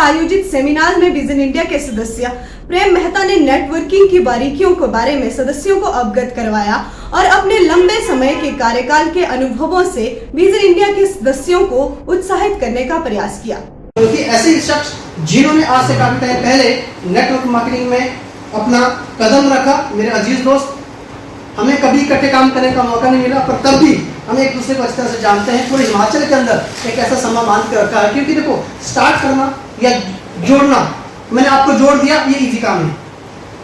आयोजित सेमिनार में vision India के सदस्य प्रेम मेहता ने नेटवर्किंग की बारीकियों के बारे में सदस्यों को अवगत करवाया और अपने लंबे समय के कार्यकाल के अनुभवों से विजन इंडिया के सदस्यों को उत्साहित करने का प्रयास किया। क्योंकि ऐसे शख्स जिन्होंने आज से काफी टाइम पहले नेटवर्क मार्केटिंग में अपना कदम रखा, मेरे अजीज दोस्त, हमें कभी इकट्ठे काम करने का मौका नहीं मिला, पर तब भी हम एक दूसरे को अच्छी तरह से जानते हैं। पूरे हिमाचल के अंदर एक ऐसा समा बांध कर रखा है, क्योंकि देखो स्टार्ट करना या जोड़ना, मैंने आपको जोड़ दिया, ये इजी काम है,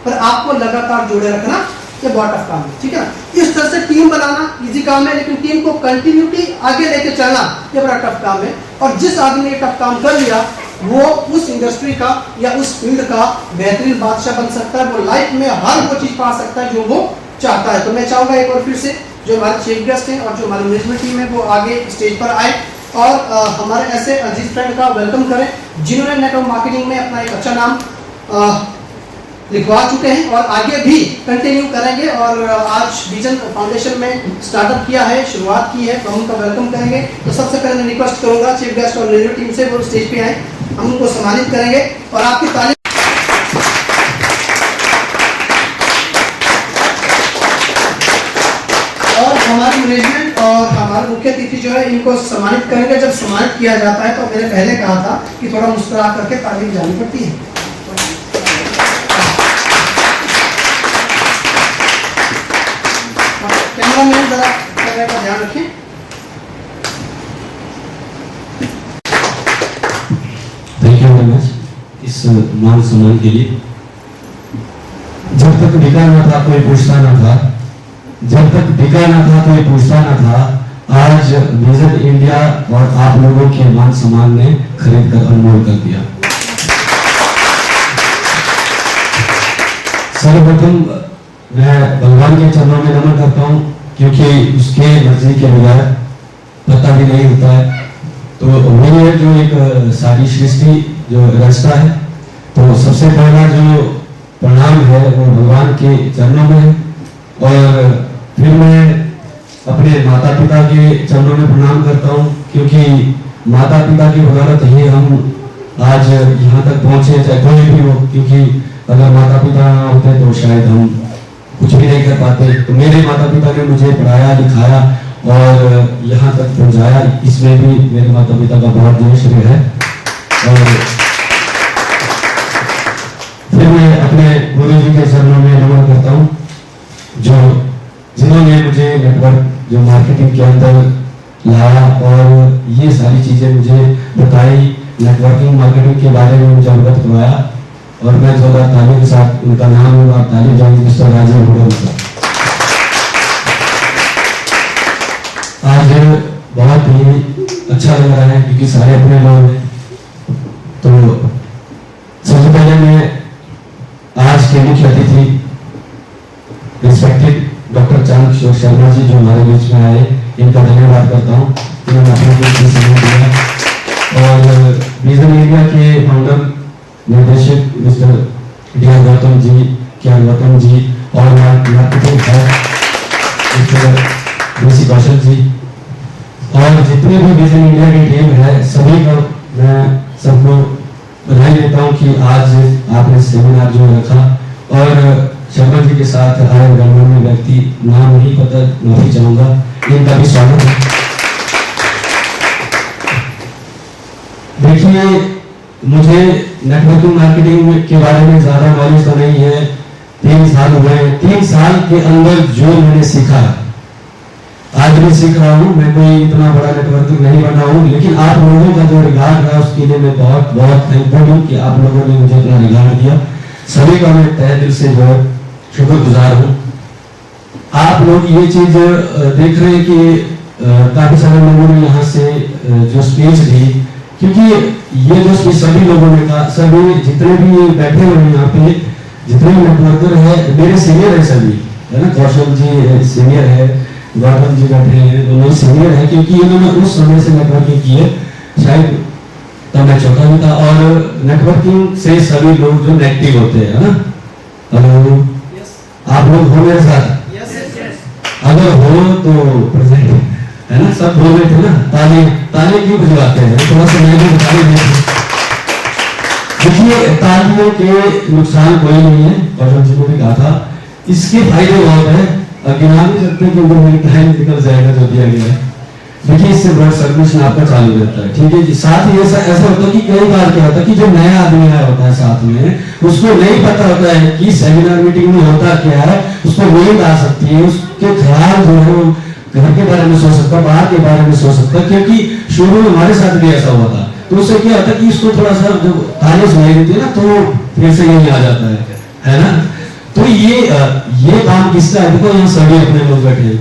पर आपको लगातार जोड़े रखना ये बहुत टफ काम है, ठीक है ना। इस तरह से टीम बनाना इजी काम है, लेकिन टीम को कंटिन्यूटी आगे लेके चलना ये बड़ा टफ काम है। और जिस आदमी ने टफ काम कर लिया वो उस इंडस्ट्री का या उस फील्ड का बेहतरीन बादशाह बन सकता है, वो लाइफ में हर वो चीज पा सकता है जो वो चाहता है। तो मैं चाहूंगा एक बार फिर से जो हमारे चीफ गेस्ट हैं और जो हमारी मैनेजमेंट टीम है वो आगे स्टेज पर आए और हमारे ऐसे अजीज फ्रेंड का वेलकम करें जिन्होंने नेटवर्क मार्केटिंग में अपना एक अच्छा नाम लिखवा चुके हैं और आगे भी कंटिन्यू करेंगे। और आज विजन फाउंडेशन में स्टार्टअप किया है, शुरुआत की है, तो हम उनका वेलकम करेंगे। तो सबसे पहले मैं रिक्वेस्ट करूंगा चीफ गेस्ट और मैनेजमेंट टीम से वो स्टेज पे आए, हम उनको सम्मानित करेंगे और आपकी तारीफ। और हमारी मैनेजमेंट और हमारे मुख्य अतिथि जो है इनको सम्मानित करेंगे। जब सम्मानित किया जाता है तो मैंने पहले कहा था कि थोड़ा मुस्कुरा करके ताली बजानी पड़ती है। कैमरामैन जरा कैमरे का ध्यान रखें। थैंक यू वेरी मच इस मान सम्मान के लिए। जब तक बिका ना था कोई पूछता ना था, जब तक बिका ना था कोई पूछता ना था, आज विजन इंडिया और आप लोगों के मान सम्मान ने खरीद कर अनमोल कर दिया। सर्वप्रथम मैं भगवान के चरणों में नमन करता हूँ, क्योंकि उसके मर्जी के बगैर पता भी नहीं होता है। तो वही है जो एक सारी सृष्टि जो रचता है, तो सबसे पहला जो प्रणाम है वो भगवान के चरणों में है। और फिर मैं अपने माता पिता के चरणों में प्रणाम करता हूँ, क्योंकि माता पिता की बदौलत ही हम आज यहाँ तक पहुँचे, चाहे कोई भी हो। क्योंकि अगर माता पिता ना होते तो शायद हम कुछ भी नहीं कर पाते। तो मेरे माता पिता ने मुझे पढ़ाया लिखाया और यहाँ तक पहुँचाया, इसमें भी मेरे माता पिता का बहुत जो श्रेय है। और फिर मैं अपने गुरु जी के चरणों में नमन करता हूँ, जिन्होंने मुझे नेटवर्क जो मार्केटिंग के अंदर लाया और ये सारी चीजें मुझे बताई, नेटवर्किंग मार्केटिंग के बारे में मुझे अवगत करवाया। और मैं जोरदार ताली के साथ उनका नाम लूंगा, ताली जाएंगे मिस्टर राजीव हुडा का। आज बहुत ही अच्छा लग रहा है क्योंकि सारे अपने लोग हैं। तो सबसे पहले मैं आज के मुख्य अतिथि रिस्पेक्टेड डॉक्टर चांद किशोर शर्मा जी जो हमारे बीच में आए, इनका धन्यवाद करता हूँ, इन्होंने अपने समय दिया। और विजन इंडिया के फाउंडर निर्देशक mister DR. Gautam ji, KR. Gautam ji और मार्केटिंग हेड मिस्टर ऋषि कौशल जी और जितने भी विजन इंडिया की टीम है, सभी को मैं सबको बधाई देता हूँ कि आज आपने सेमिनार जो रखा। और शर्मा जी के साथ आए गणमान्य व्यक्ति, नाम नहीं पता, माफी चाहूंगा, इनका भी स्वागत है। देखिए, मुझे नेटवर्किंग मार्केटिंग के बारे में ज्यादा नॉलेज तो नहीं है। 3 साल हुए, 3 साल के अंदर जो मैंने सीखा आज भी सीख रहा हूँ। मैं कोई इतना बड़ा नेटवर्किंग नहीं बना हूँ, लेकिन आप लोगों का जो रिगार्ड रहा उसके लिए मैं बहुत बहुत थैंकफुल हूँ कि आप लोगों ने मुझे इतना रिगार्ड दिया। सभी का मैं तहे दिल से जो शुक्रगुजार हूँ। आप लोग ये चीज देख रहे हैं कि काफी सारे लोगों ने यहाँ से जो स्पीच दी, क्योंकि ये जो स्पीच सभी लोगों ने कहा, सभी जितने भी बैठे हुए हैं यहाँ पे, जितने भी नेटवर्कर है, मेरे सीनियर है सभी, है ना। कौशल जी सीनियर है, गौतम जी बैठे हैं, दोनों सीनियर है, क्योंकि इन्होंने उस समय से नेटवर्किंग की है, शायद तब मैं छोटा भी था। और नेटवर्किंग से सभी लोग जो नेगेटिव होते हैं, है ना। हेलो, आप लोग हो मेरे साथ? अगर हो तो प्रेजेंट है ना, सब बोल रहे थे ना, ताली ताली क्यों बजवाते हैं, थोड़ा सा मैं भी बता दें। देखिए तालियों के नुकसान कोई नहीं है, और जी ने भी कहा था इसके फायदे बहुत है। गिना नहीं सकते क्योंकि मेरी टाइम निकल जाएगा जो दिया गया है। देखिए इससे ब्लड सर्कुलेशन आपका चालू रहता है, ठीक है जी। साथ ही ऐसा होता है कि कई बार क्या होता है कि जो नया आदमी आया होता है साथ में, उसको नहीं पता होता है कि सेमिनार मीटिंग में होता क्या है, उसको नींद आ सकती है, उसके ख्याल जो है वो घर के बारे में सोच सकता है, बाहर के बारे में सोच सकता है, क्योंकि शुरू में हमारे साथ भी ऐसा हुआ था। तो उससे क्या होता है कि इसको थोड़ा सा जब तालियां सुनाई देती है ना, तो फिर से यही आ जाता है ना। तो ये काम किसका है? देखो यहाँ सभी अपने लोग बैठे हैं,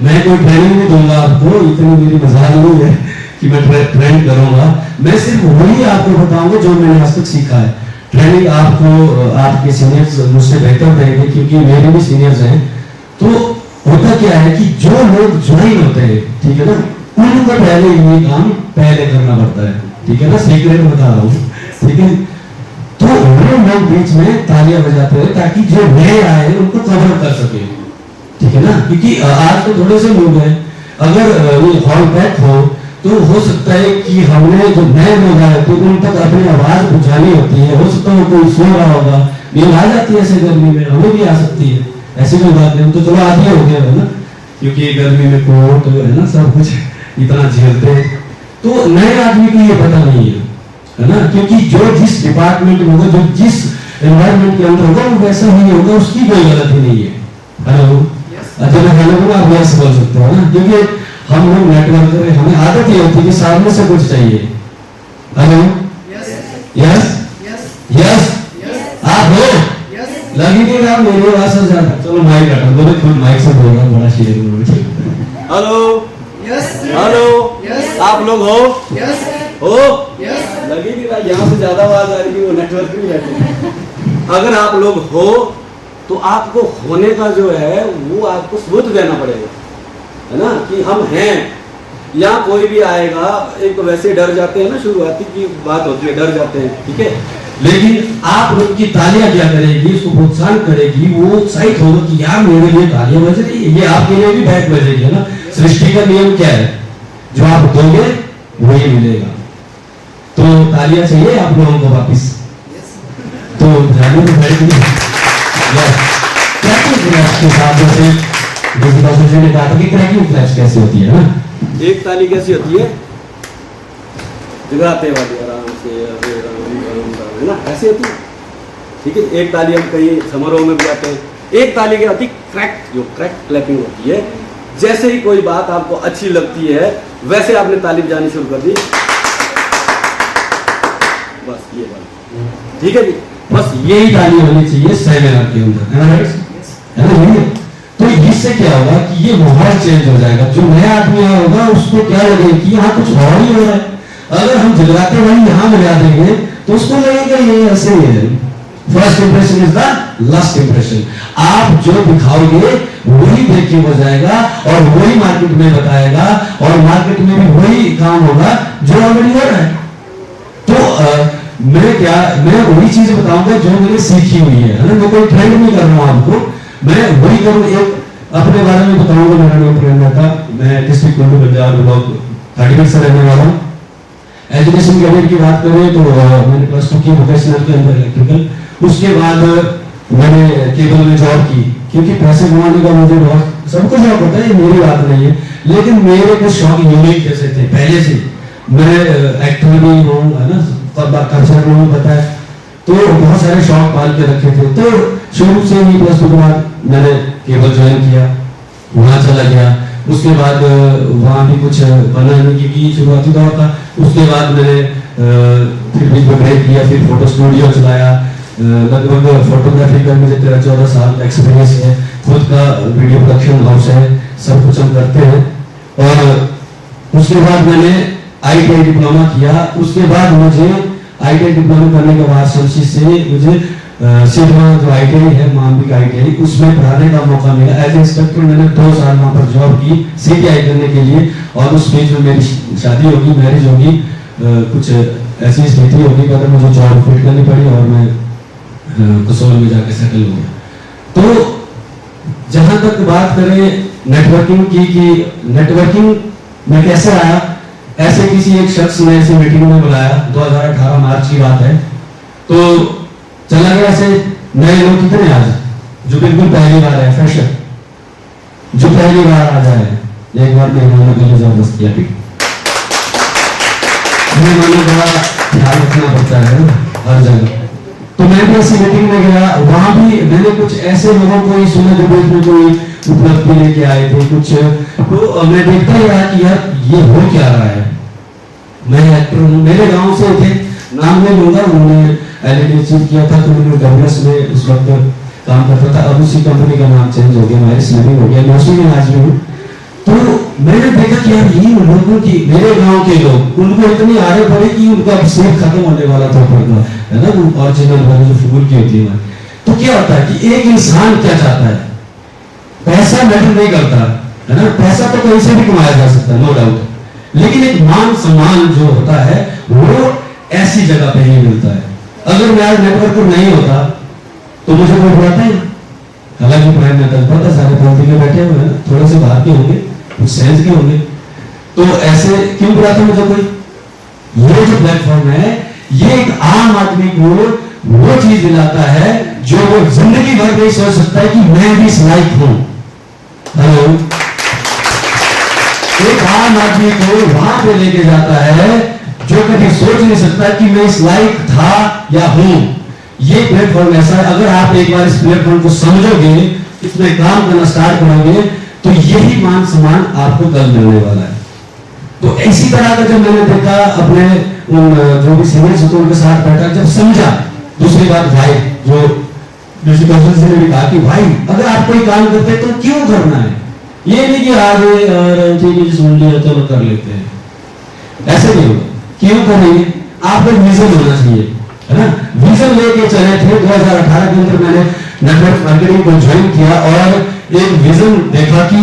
मैं कोई ट्रेनिंग नहीं दूंगा आपको, इतनी मेरी मजाल नहीं है कि मैं ट्रेन करूंगा। मैं सिर्फ वही आपको बताऊंगा जो मैंने आज तक सीखा है। ट्रेनिंग आपको आपके सीनियर्स मुझसे बेहतर देंगे, क्योंकि मेरे भी सीनियर्स हैं। तो होता क्या है कि जो लोग ज्वाइन होते हैं, ठीक है ना, उनको पहले ये काम पहले करना पड़ता है, ठीक है ना, सीक्रेट बता रहा हूँ, ठीक है। तो वो लोग बीच में तालियां बजाते हैं ताकि जो नए आए उनको कवर कर सके, ठीक है ना। क्योंकि आज तो थोड़े से लोग हैं, अगर ये हॉल पैक तो हो सकता है कि हमने जो नए लोग आए तो उन तक अपनी आवाज पहुंचानी होती है, हो सकता है कोई सो रहा होगा, नींद आ जाती है ऐसे गर्मी में, हमें भी आ सकती है, ऐसी कोई बात नहीं। तो चलो आदमी हो गया है ना, क्योंकि गर्मी में कोट है ना, सब कुछ इतना झेलते हैं। तो नए आदमी को ये पता नहीं है ना, क्योंकि जो जिस डिपार्टमेंट में होगा, जो जिस एनवायरमेंट के अंदर होगा, वो वैसा ही होगा, उसकी कोई गलती नहीं है। हेलो, अच्छा मैं हेलो बोला, आप यस बोल सकते हो ना, क्योंकि हम लोग नेटवर्क कर रहे हैं, हमें आदत ये होती है कि सामने से कुछ चाहिए। हेलो, यस यस, आप हो, लगी नहीं रहा मेरी आवाज से ज्यादा। चलो माइक हटा, बोले खुद माइक से बोल रहा, बड़ा शेर बोल। हेलो हेलो, आप लोग हो, हो, लगी नहीं रहा, यहाँ से ज्यादा आवाज आ रही है, वो नेटवर्क नहीं रहती। अगर आप लोग हो तो आपको होने का जो है वो आपको सबूत देना पड़ेगा, है ना, कि हम हैं। यहाँ कोई भी आएगा, एक तो वैसे डर जाते हैं ना, शुरुआती की बात होती है, डर जाते हैं, ठीक है। लेकिन आप लोग की तालियां क्या करेगी, उसको प्रोत्साहन करेगी, वो उत्साहित होगा कि यार मेरे लिए तालियां बज रही है, ये आपके लिए भी बैक बजेगी, है ना। सृष्टि का नियम क्या है, जो आप दोगे वही मिलेगा। तो तालियां चाहिए आप लोगों को वापिस, तो ध्यान में बैठेगी। क्रैकिंग क्लैप्स के साथ जैसे डॉक्टर ने कहा था कि क्रैकिंग क्लैप्स कैसे होती है ना, एक ताली कैसी होती है, जगाते वाली, आराम से, है ना, ऐसे होती है, ठीक है। एक ताली हम कहीं समारोह में भी आते हैं, एक ताली क्या होती है, क्रैक, जो क्रैक क्लैपिंग होती है। जैसे ही कोई बात आपको अच्छी लगती है, वैसे आपने ताली बजानी शुरू कर दी, बस ये बात, ठीक है जी, बस यही ताली होनी चाहिए सेमिनार के अंदर, है ना, है ना। तो इससे क्या होगा कि ये माहौल चेंज हो जाएगा, जो नया आदमी आया होगा उसको क्या लगेगा कि यहाँ कुछ और ही हो रहा है। अगर हम जगराते वही यहाँ मिला देंगे तो उसको लगेगा ये ऐसे ही है। First impression is the last impression. आप जो दिखाओगे वही देख के हो जाएगा और वही मार्केट में बताएगा, और मार्केट में भी वही काम होगा जो ऑलरेडी हो रहा है। तो मैं वही चीज बताऊंगा जो मैंने सीखी हुई है ना, मैं कोई ट्रेंड नहीं कर रहा हूँ आपको, मैं वही करूँ। एक अपने बारे में बताऊंगा, मेरा नाम प्रेम था, मैं डिस्ट्रिक्ट कुल्लू पंजाब ब्लॉक 30 से रहने वाला हूँ। एजुकेशन करियर की बात करें तो मैंने +2 की वोकेशनल के अंदर इलेक्ट्रिकल, उसके बाद मैंने केबल में जॉब की, क्योंकि पैसे कमाने का मुझे बहुत, सबको शौक होता है, मेरी बात नहीं है, लेकिन मेरे कुछ शौक यूनिक जैसे थे पहले से। मैं एक्टर भी हूँ, है ना, कल्चर में बताया, तो बहुत सारे शौक पाल के रखे थे। तो शुरू से ही +2 के बाद मैंने केबल ज्वाइन किया, वहाँ चला गया। उसके बाद वहाँ भी कुछ बना नहीं, क्योंकि शुरुआती दौर था। उसके बाद मैंने फिर बीच में ब्रेक किया, फिर फोटो स्टूडियो चलाया। लगभग फोटोग्राफी का मुझे 13-14 साल का एक्सपीरियंस है, खुद का वीडियो प्रोडक्शन हाउस है, सब कुछ हम करते हैं। और उसके बाद मैंने ITI डिप्लोमा किया। उसके बाद मुझे ITI डिप्लोमा करने के बाद शमशी से मुझे सिग्मा जो ITI है, मामबिक ITI, उसमें पढ़ाने का मौका मिला। एज इंस्ट्रक्टर मैंने 2 साल वहाँ पर जॉब की CTI करने के लिए, और उस बीच में मेरी शादी होगी, मैरिज होगी, कुछ ऐसी स्थिति होगी कि मुझे जॉब क्विट करनी पड़ी और मैं कसौल में जाके सेटल हो गया। तो जहां तक बात करें नेटवर्किंग की, कि नेटवर्किंग में कैसे आया, ऐसे किसी एक शख्स ने ऐसी मीटिंग में बुलाया, 2018 मार्च की बात है, तो चला गया ऐसे। नए लोग कितने आज जो बिल्कुल पहली बार है, फ्रेशर जो पहली बार आ जाए, एक बार मेहमानों के लिए जबरदस्त किया, ठीक। मेहमानों का ख्याल रखना पड़ता है हर जगह। तो मैं भी ऐसी मीटिंग में गया, वहां भी मैंने कुछ ऐसे लोगों को ही सुना जो बीच में कोई उपलब्धि लेके आए थे कुछ, तो मैं देखता ही रहा कि यार ये हो क्या रहा है। मैं एक्टर हूँ, मेरे गांव से थे, नाम नहीं लूंगा, उन्होंने एलईडी अचीव किया था, तो उन्होंने डबल्स में उस वक्त काम करता था। अब उसी कंपनी का नाम चेंज हो गया, हमारी स्लिपिंग हो गया, मैं उसी में आज भी हूँ। तो मैंने देखा कि यार ये लोगों की, मेरे गांव के लोग, उनको इतनी आदत पड़ी कि उनका सेब खत्म होने वाला था पड़ना है ना, ओरिजिनल वाली जो फूल की होती है। तो क्या होता है कि एक इंसान क्या चाहता है, पैसा मैटर नहीं करता है ना, पैसा तो कहीं से भी कमाया जा सकता है, नो डाउट, लेकिन एक मान सम्मान जो होता है वो ऐसी जगह पे ही मिलता है। अगर मैं आज नेटवर्क नहीं होता तो मुझे कोई बुलाता ही, हालांकि प्राइम मिनिस्टर पता सारे पॉलिटिक में बैठे हुए हैं, थोड़े से बाहर के होंगे, कुछ सेंस के होंगे, तो ऐसे क्यों बुलाता मुझे कोई। ये जो प्लेटफॉर्म है ये एक आम आदमी को वो चीज दिलाता है जो वो जिंदगी भर नहीं सोच सकता है कि मैं भी इस लायक हूं। हेलो, एक आम आदमी को वहां पे लेके जाता है जो कभी सोच नहीं सकता कि मैं इस लायक था या हूं। ये प्लेटफॉर्म ऐसा है, अगर आप एक बार इस प्लेटफॉर्म को समझोगे, इसमें काम करना स्टार्ट करोगे, तो यही मान सम्मान आपको कल मिलने वाला है। तो इसी तरह का जब मैंने देखा अपने उन जो भी सीनियर सतों के साथ बैठा, जब समझा, दूसरी बात भाई जो ने भी कहा कि भाई अगर आप कोई काम करते हैं तो क्यों करना है, ये नहीं कि आज ठीक है सुन लिया चलो कर लेते हैं, ऐसे नहीं होगा। क्यों करेंगे, आपको विजन होना चाहिए, है ना। विजन लेके चले थे। 2018 के अंदर मैंने नेटवर्क मार्केटिंग को ज्वाइन किया और एक विजन देखा कि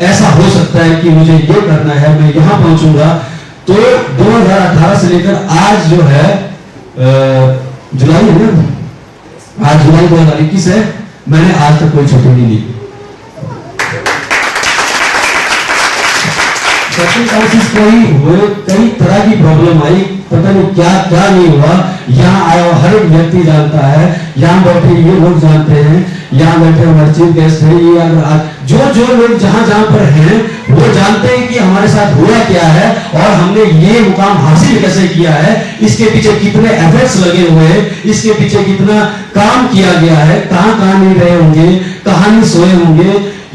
ऐसा हो सकता है कि मुझे ये करना है, मैं यहां पहुंचूंगा। तो 2018 से लेकर आज जो है जुलाई है ना, आज जुलाई 2021 है, मैंने आज तक कोई छुट्टी नहीं ली। कई तरह की प्रॉब्लम आई, पता नहीं क्या क्या नहीं हुआ। यहाँ आया हर एक व्यक्ति जानता है, यहाँ बैठे ये लोग जानते हैं, यहाँ बैठे हमारे चीफ गेस्ट है, ये अगर जो लोग जहाँ जहाँ पर हैं वो जानते हैं कि हमारे साथ हुआ क्या है और हमने ये मुकाम हासिल कैसे किया है, इसके पीछे कितने एफर्ट्स लगे हुए हैं, इसके पीछे कितना काम किया गया है, कहाँ कहाँ नहीं रहे होंगे, कहाँ नहीं सोए होंगे।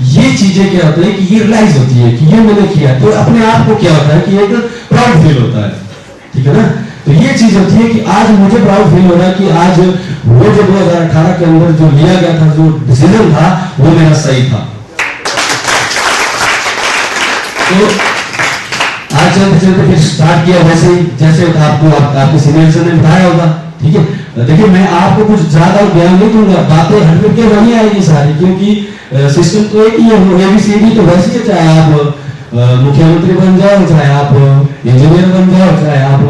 ये चीजें क्या होता है कि ये रियलाइज होती है कि ये मैंने किया, तो अपने आप को क्या होता है कि एक प्राउड फील होता है, ठीक है ना। तो ये चीज होती है कि आज मुझे प्राउड फील हो रहा है कि आज वो जो 2018 के अंदर जो लिया गया था, जो डिसीजन था, वो मेरा सही था। तो आज चलते चलते फिर स्टार्ट किया वैसे ही जैसे आपको आपके सीनियर ने बताया होगा, ठीक है। देखिए मैं आपको कुछ ज्यादा ज्ञान नहीं दूंगा, बातें हटकर के वही आएगी सारी, क्योंकि सिस्टम तो एक ही है, एबीसीडी तो वैसे ही, चाहे आप मुख्यमंत्री बन जाओ, चाहे आप इंजीनियर बन जाओ, चाहे आप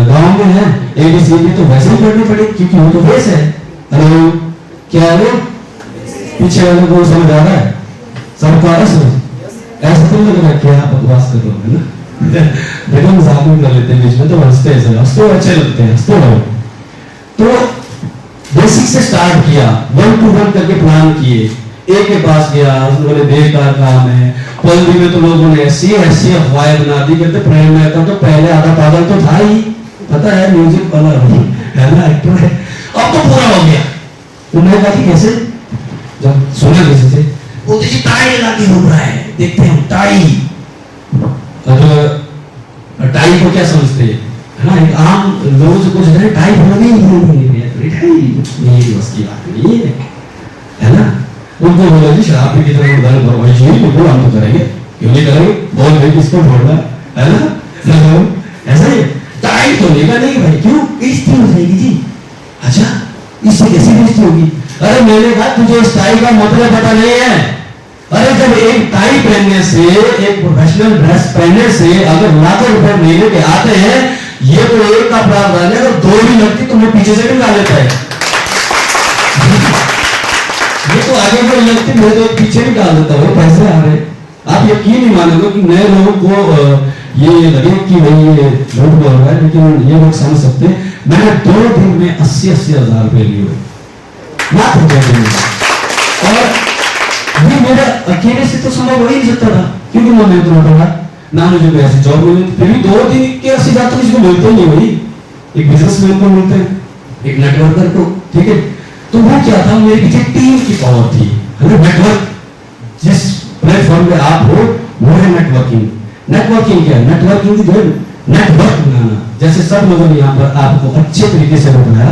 गांव में हैं, एबीसीडी तो वैसे ही पढ़नी पड़ेगी क्योंकि वो तो बेस है। हेलो, क्या है पीछे वाले को समझ आ रहा है, सबको आ रहा समझ, ऐसा तो लग रहा है कि आप बकवास कर रहे हो ना। देखो मजाक भी कर लेते हैं बीच में, तो हंसते हंसते अच्छे लगते हैं, हंसते रहो। तो बेसिक से स्टार्ट किया, 1 to 1 करके प्लान किए, एक के पास गया, उसने बेकार काम है, पल्दी में तो लोगों ने ऐसी अफवाहें बना दी, कहते प्रेम में तो पहले आधा पागल तो था ही, पता है म्यूजिक वाला है ना, एक्टर है, अब तो पूरा हो गया। उन्होंने कहा कि कैसे, जब सुना किसी से वो देखिए टाई लगा के घूम रहा है, देखते हैं टाई। अब टाई को क्या समझते हैं, है ना, एक आम लोगों से कुछ है टाई बोलने ही नहीं बस की बात नहीं है ना। उनको बोला जी शराब की तरह उधर करवाई चाहिए, वो हम तो करेंगे, क्यों नहीं करेंगे, बोल भाई किसको छोड़ना है ना, ऐसा ही टाई तो लेगा नहीं भाई, क्यों बेइज्जती हो जाएगी जी। अच्छा इससे कैसी बेइज्जती होगी, अरे मैंने कहा तुझे इस टाई का मतलब पता नहीं है। अरे जब एक टाई पहनने से, एक प्रोफेशनल ड्रेस पहनने से अगर लाखों रुपए महीने के आते हैं, ये तो एक का प्रावधान है, अगर 2 भी लगती तो मैं पीछे से भी ला लेता है। ये तो आगे को लगती, मैं तो पीछे भी डाल देता हूँ, पैसे आ रहे। आप यकीन नहीं मानोगे कि नए लोगों को ये लगे कि भाई ये झूठ बोल रहा है, लेकिन ये लोग समझ सकते हैं। मैंने 2 दिन में 80-80 हजार रुपए लिए हुए, मात्र 2 दिन में। और ये मेरा अकेले से तो संभव हो ही नहीं सकता था, क्योंकि मैं मेहनत ना पड़ा ना, मुझे कोई ऐसी जॉब मिली। फिर भी 2 दिन के 80 हजार तो किसी को मिलते ही नहीं भाई, एक बिजनेसमैन को मिलते हैं, एक नेटवर्कर को, ठीक है। तो वो क्या था, मेरे पीछे टीम की पावर थी, नेटवर्क। जिस प्लेटफॉर्म पे आप हो वो है नेटवर्किंग। नेटवर्किंग क्या है? नेटवर्किंग जो है नेटवर्क बनाना। जैसे सब लोगों ने यहाँ पर आपको अच्छे तरीके से बताया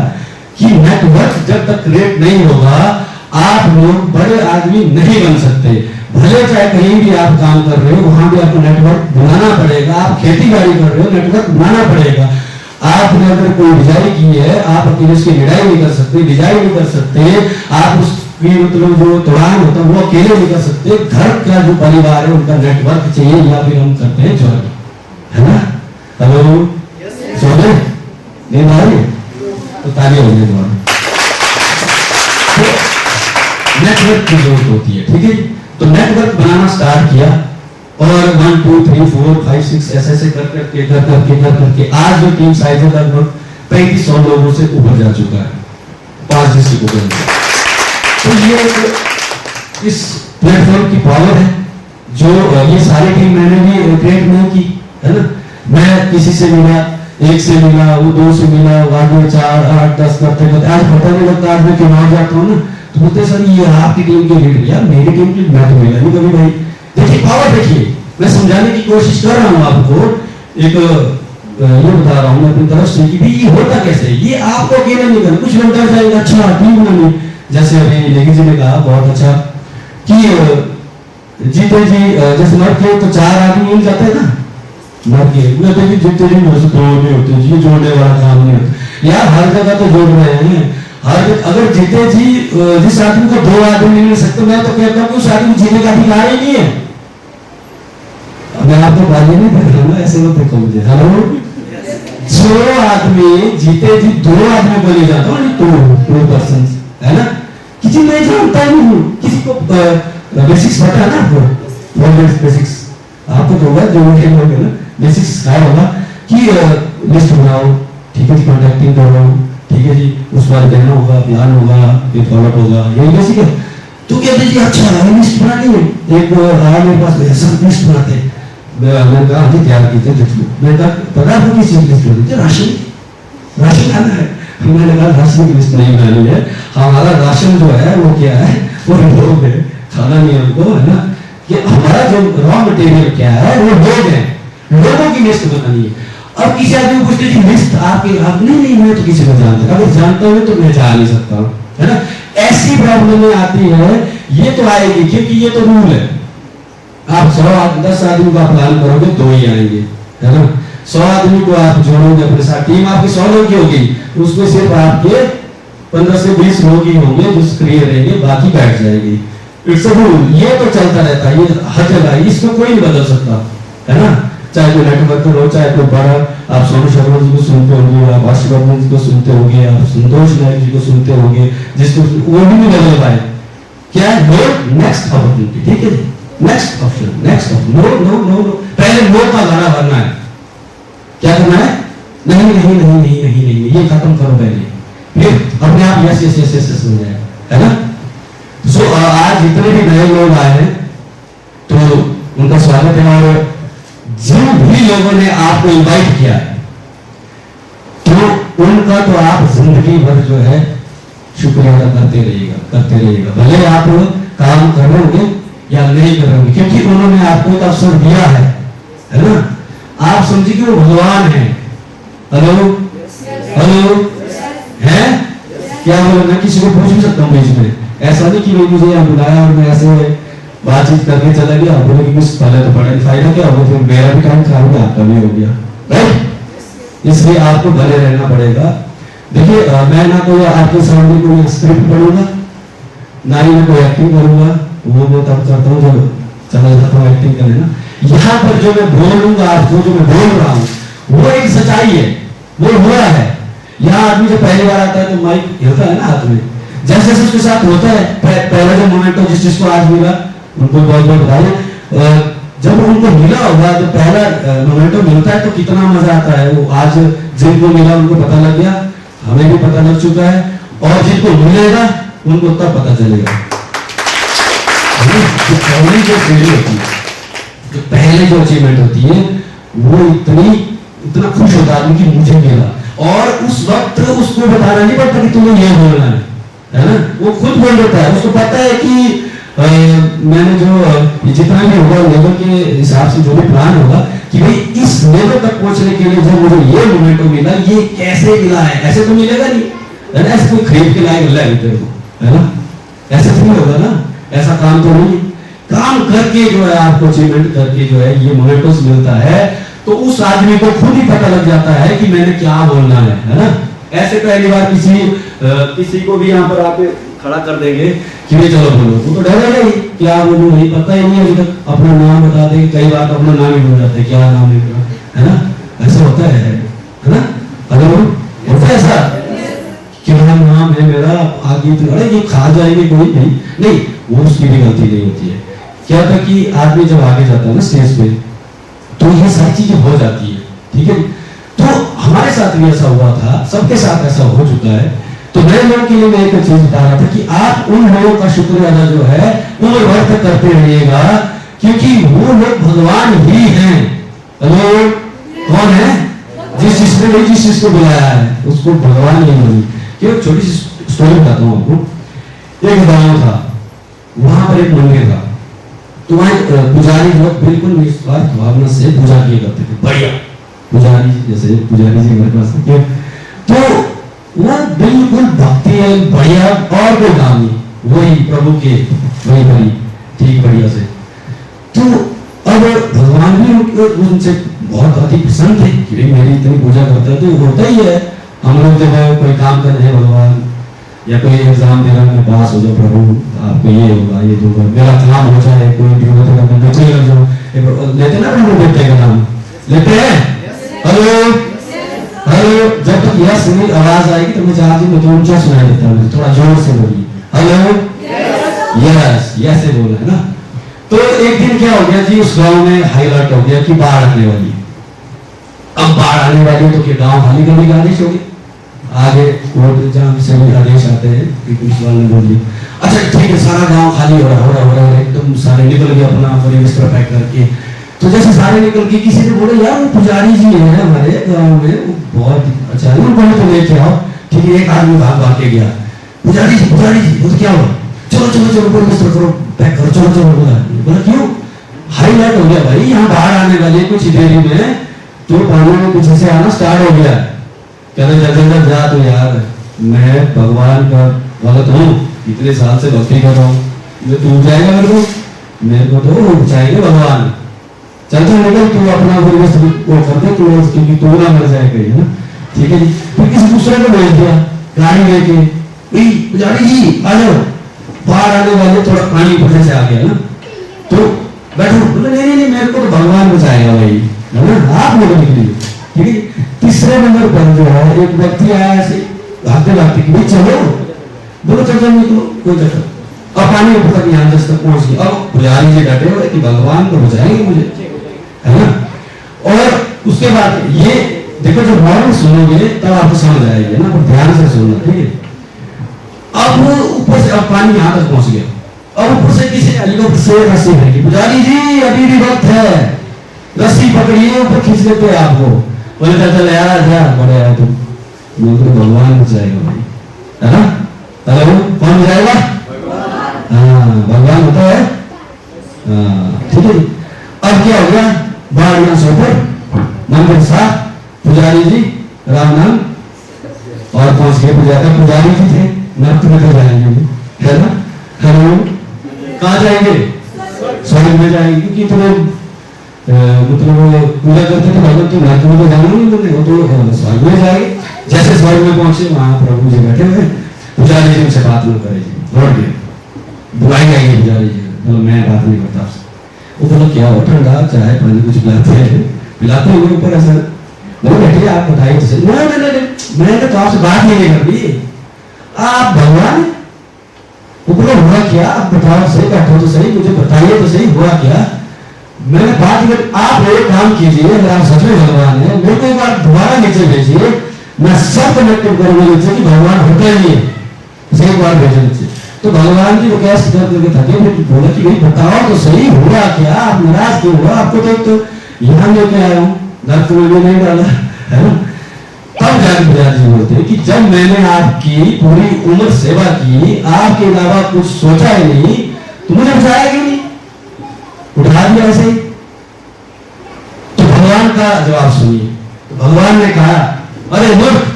कि नेटवर्क जब तक क्रिएट नहीं होगा आप लोग बड़े आदमी नहीं बन सकते। भले चाहे कहीं भी आप काम कर रहे हो वहां भी आपको नेटवर्क बनाना पड़ेगा। आप खेती बाड़ी कर रहे हो, नेटवर्क बनाना पड़ेगा। आपने अगर कोई बिजाई की है, आप अकेले उसकी निराई नहीं कर सकते, बिजाई नहीं कर सकते, आप उसकी मतलब जो तोड़ान होता है वो अकेले नहीं कर सकते। घर का जो परिवार है उनका नेटवर्क चाहिए, या फिर हम करते हैं ज्वाइन, है ना। हेलो, सोने नींद आ रही है तो ताली हो जाए तुम्हारा। नेटवर्क की जरूरत होती है, ठीक है। तो नेटवर्क बनाना स्टार्ट किया और 1 2 3 4 5 6 ऐसे कर करके आज जो टीम साइज है लगभग 3500 लोगों से ऊपर जा चुका है 5 डिस्ट्रिक्टों के। तो ये इस प्लेटफॉर्म की पावर है जो ये सारी टीम मैंने भी क्रिएट नहीं की, है ना। मैं किसी से मिला, 1 से मिला, वो 2 से मिला, आगे 4 8 10 करते करते आज पता नहीं लगता। आज मैं चुनाव जाता हूँ ना तो बोलते सर ये आपकी टीम के लीडर, यार मेरी टीम की मैं तो मिला नहीं कभी भाई। देखिए पावर देखिए, मैं समझाने की कोशिश कर रहा हूँ आपको, एक ये बता रहा हूँ अपनी तरफ से कि भी ये होता कैसे। ये आपको अकेले नहीं करना, कुछ लोग डर जाएगा अच्छा टीम बनानी। जैसे अभी लेगी जी ने कहा बहुत अच्छा कि जीते जी जैसे मर के तो 4 आदमी मिल जाते हैं ना, मर के जीते जी 2 नहीं होते जी, जोड़ने वाला काम नहीं होता यार। हर जगह तो जोड़ रहे हैं, हर अगर जीते जी जिस आदमी को 2 आदमी नहीं मिल सकते, मैं तो कहता हूँ उस आदमी जीने का अधिकार ही नहीं है। मैं आपको गाली नहीं दे रहा हूँ, ऐसे मत देखो मुझे। हेलो, जो आदमी जीते जी 2 आदमी को ले जाता हूँ, 2 पर्सन, है ना। किसी मैं जानता ही नहीं हूँ, किसी को बेसिक्स पता है ना आपको, बेसिक्स आपको तो होगा जो लोग ना बेसिक्स सिखाया होगा कि लिस्ट बनाओ, ठीक है जी, कॉन्टैक्टिंग करो, ठीक है जी, उस बार देना होगा, प्लान होगा, फिर फॉलोअप होगा, यही बेसिक है। तो कहते जी अच्छा लिस्ट बनानी है, एक आया मेरे पास सब लिस्ट बनाते। मैंने कहा जी तैयार कीजिए लिस्ट। मैंने कहा पता है किस चीज लिस्ट बनानी है? राशन खाना है। मैंने कहा राशन की लिस्ट नहीं बनानी है, हमारा राशन जो है वो क्या है, वो लोग है, खाना नहीं हमको, है ना। कि हमारा जो रॉ मटेरियल क्या है वो लोग हैं, लोगों की लिस्ट बनानी है। अब किसी आदमी को पूछते कि लिस्ट आपकी आप नहीं मैं तो किसी को जानता, अगर जानता हूँ तो मैं जा नहीं सकता हूँ, है ना। ऐसी प्रॉब्लम आती है, ये तो आएगी क्योंकि ये तो रूल है। आप 10 आदमी का प्लान करोगे 2 ही आएंगे, है ना। 100 आदमी को आप जोड़ोगे अपने साथ, टीम आपकी 100 लोग की होगी, उसमें सिर्फ आपके 15 से 20 लोग ही होंगे जो सक्रिय रहेंगे, बाकी बैठ जाएगी। इट्स अ रूल, ये तो चलता रहता है, ये हर जगह, इसको कोई नहीं बदल सकता, है ना। चाहे कोई नेटवर्कर हो, चाहे कोई बड़ा, आप सोनू शर्मा जी को सुनते होंगे, आप आशीर्वाद जी को सुनते होंगे, आप संतोष नायक जी को सुनते होंगे, जिसको वो भी नहीं बदल पाए। क्या है नो नेक्स्ट अपॉर्चुनिटी, ठीक है, next option, next option, no no no no, पहले नो का गाना भरना है। क्या करना है? नहीं नहीं नहीं नहीं नहीं नहीं, ये खत्म करो पहले, फिर अपने आप यस यस यस यस हो जाए, है ना। सो आज जितने भी नए लोग आए हैं तो उनका स्वागत है। और जिन भी लोगों ने आपको इनवाइट किया है तो उनका तो आप जिंदगी भर जो है शुक्रिया अदा करते रहिएगा। भले आप काम कर रहे होंगे या नहीं कर रहे होंगे, क्योंकि उन्होंने आपको एक अवसर दिया है ना। आप समझिए कि वो भगवान है। हेलो हेलो है क्या बोला? मैं किसी को पूछ भी सकता हूँ बीच में, ऐसा नहीं कि मुझे यहाँ बुलाया और मैं ऐसे बातचीत करके चला गया, बोले कि कुछ पहले तो पढ़ा, फायदा क्या होगा, फिर मेरा भी टाइम खराब हो गया, आपका भी हो गया, राइट। इसलिए आपको भले रहना पड़ेगा। देखिए मैं ना कोई आपके सामने कोई स्क्रिप्ट पढ़ूंगा, ना ही मैं कोई एक्टिंग करूंगा, वो मैं तब करता हूँ जब चला जाता हूँ एक्टिंग करने ना। यहाँ पर जो मैं बोलूंगा आपको, जो मैं बोल रहा हूँ वो एक सच्चाई है, वो हुआ है। यहाँ आदमी जब पहली बार आता है तो माइक हिलता है ना हाथ में, जैसे जैसे उसके साथ होता है पहला जो मोमेंट हो, जिस जिसको आज मिला उनको बहुत बहुत बधाई। जब उनको मिला होगा तो पहला मोमेंटो मिलता है तो कितना मजा आता है, वो आज जिनको मिला उनको पता लग गया हमें भी पता लग चुका है, और जिनको मिलेगा उनको तब पता चलेगा। जो पहले जो सीढ़ी होती है, जो पहले जो अचीवमेंट होती है, वो इतना खुश होता है आदमी कि मुझे मिला, और उस वक्त उसको बताना नहीं पड़ता कि तुम्हें ये बोलना है ना, वो खुद बोल देता है। उसको पता है कि मैंने जो जितना भी होगा लेवल के हिसाब से जो भी प्लान होगा कि भाई इस लेवल तक पहुंचने के लिए जो मुझे ये मोमेंटो मिला, ये कैसे मिला है, ऐसे तो मिलेगा नहीं, है ना, ऐसे कोई खरीद के लाएगा तेरे को, है ना, ऐसे तो नहीं होगा ना, ऐसा काम तो नहीं। काम करके जो है आपको अचीवमेंट करके जो है ये मोमेंटोस मिलता है, तो उस आदमी को खुद ही पता लग जाता है कि मैंने क्या बोलना है ना। ऐसे पहली बार किसी को भी यहाँ पर आके खड़ा कर देंगे कि भाई चलो बोलो, वो तो डरेगा ही, क्या बोलूं नहीं पता ही नहीं, अभी तक अपना नाम बता देंगे, कई बार तो अपना नाम ही भूल जाते हैं, क्या नाम है ना, ऐसा होता है ना, अगर होता है ऐसा कि नाम है मेरा, आगे तो अरे ये खा जाएंगे कोई नहीं, वो उसकी भी गलती नहीं होती है। क्या होता कि आदमी जब आगे जाता है ना स्टेज पे, तो ये सारी चीजें हो जाती है, ठीक है। तो हमारे साथ भी ऐसा हुआ था, सबके साथ ऐसा हो चुका है। तो नए लोगों के लिए मैं एक चीज बता रहा था कि आप उन लोगों का शुक्रिया अदा जो है उम्र भर तक करते रहिएगा, क्योंकि वो लोग भगवान ही हैं। हेलो, कौन है? जिस चीज को बुलाया है उसको भगवान ही नहीं। क्यों? छोटी सी स्टोरी बताता हूँ आपको। एक गांव था, वहां पर एक मंदिर था, तो वहां पुजारी लोग बिल्कुल निस्वार्थ भावना से पूजा किया करते थे, बढ़िया पुजारी, जैसे पुजारी जी हमारे पास थे, तो वो बिल्कुल भक्ति है बढ़िया, और कोई काम नहीं, वही प्रभु के वही बड़ी ठीक बढ़िया से। तो अब भगवान भी उनसे बहुत अति प्रसन्न थे कि मेरी इतनी पूजा करता है, तो होता ही है हम लोग जब कोई काम कर रहे हैं भगवान, या कोई एग्जाम दे रहा है, पास हो जाओ प्रभु, आपको ये होगा ये होगा, मेरा काम हो जाए, कोई भी होता है नौकरी लग जाओ, लेते ना प्रभु बेटे का नाम लेते हैं। हेलो हेलो, जब तक यस मेरी आवाज आएगी तो मुझे आज में तो ऊंचा सुनाई देता है, थोड़ा जोर से बोलिए हेलो, यस यस से बोला है ना। तो एक दिन क्या हो गया जी, उस गांव में हाईलाइट हो गया कि बाढ़ आने वाली है। अब बाढ़ आने वाली है तो क्या गांव खाली करने का आदेश हो गया, आगे कोर्ट जहाँ से भी आदेश आते हैं कि पुलिस वाले ने बोल दिया, अच्छा ठीक है सारा गांव खाली हो रहा है, एकदम सारे निकल गए अपना अपने बिस्तर पैक करके। तो जैसे सारे निकल के किसी ने बोले यार वो पुजारी जी है हमारे गांव में, वो बहुत अच्छा है, उनको तो लेके आओ। ठीक है, एक आदमी भाग के गया, पुजारी जी वो तो क्या हुआ, चलो चलो चलो पूरे बिस्तर करो पैक करो, चलो चलो। बोला क्यों? हाईलाइट हो गया भाई, यहाँ बाढ़ आने वाली है कुछ देरी में, तो पानी में कुछ ऐसे आना स्टार्ट हो गया। कहते जल्दी जा, तो यार मैं भगवान का भगत हूँ, इतने साल से भक्ति कर रहा हूँ, तू जाएगा मेरे को तो चाहिए भगवान, चलते निकल तू अपना वो कर दे, क्योंकि तू ना मर जाए कहीं, है ना। ठीक है जी, फिर किसी दूसरे को भेज दिया गाड़ी लेके, पुजारी जी आ जाओ, बाहर आने वाले, थोड़ा पानी ऊपर से आ गया ना, तो बैठो। बोले नहीं मेरे को तो भगवान बचाएगा भाई, है ना, आप लोग निकलिए। ठीक है, तीसरे नंबर पर जो है एक व्यक्ति आया ऐसे भागते कि भाई चलो, बोलो चलो निकलो, कोई चक्कर, अब पानी ऊपर तक यहाँ तक पहुंच गया। अब पुजारी जी डटे हुए कि भगवान तो बचाएंगे मुझे, है ना। और उसके बाद ये देखो, जब मॉरल सुनोगे तब आपको समझ आएगी ना, पर ध्यान से सुनना, ठीक है। अब ऊपर से अब पानी यहाँ तक पहुंच गया, अब ऊपर से किसी हेलीकॉप्टर से रस्सी फेंकी, पुजारी जी अभी भी वक्त है, रस्सी पकड़िए ऊपर खींच लेते हैं आपको। बोले चल यार बड़े आया तुम, मेरे को भगवान बचाएगा भाई, है ना। हेलो, कौन बचाएगा? हाँ, भगवान होता है, ठीक है। अब क्या हो गया, बाढ़ यहाँ से ऊपर, मंदिर साफ, पुजारी जी राम नाम, और पहुंच गए पुजारी जी थे, नर्क में तो जाएंगे, है ना। हेलो, कहाँ जाएंगे? स्वर्ग में जाएंगे, क्योंकि तुम्हें मतलब पूजा करते थे भगवान, तो नर्क में तो जाना नहीं तुमने, वो तो स्वर्ग में जाएंगे। जैसे स्वर्ग में पहुंचे वहां प्रभु जी बैठे हुए, पुजारी जी उनसे बात न करे, लौट गए, बुलाई जाएंगे पुजारी जी, बोलो मैं बात नहीं करता आपसे। वो बोला क्या हो, ठंडा चाय पानी कुछ पिलाते हैं ऊपर ऐसा। बोले बैठिए आप बताइए तो सही। नहीं मैंने तो आपसे बात नहीं करनी, आप भगवान। वो बोला हुआ क्या, आप बताओ सही, बैठो तो सही, मुझे बताइए तो सही हुआ क्या। मैंने बात कर, आप एक काम कीजिए, अगर आप सच में भगवान है, मेरे को एक बार दोबारा नीचे भेजिए, मैं सब कनेक्टेड करूंगा जिससे कि भगवान होता ही है, एक बार भेजने से। तो भगवान जी वो कैसे करके थके, फिर बोला कि भाई बताओ तो सही हुआ क्या, आप नाराज क्यों हुआ, आपको तो यहाँ लेके आया हूँ, दर्द में भी नहीं डाला है ना। तब जाके बजाज जी बोलते हैं कि जब मैंने आपकी पूरी उम्र सेवा की, आपके अलावा कुछ सोचा ही नहीं, तो मुझे बचाया क्यों नहीं, उठा दिया ऐसे ही। तो भगवान का जवाब सुनिए। तो भगवान ने कहा, अरे मूर्ख,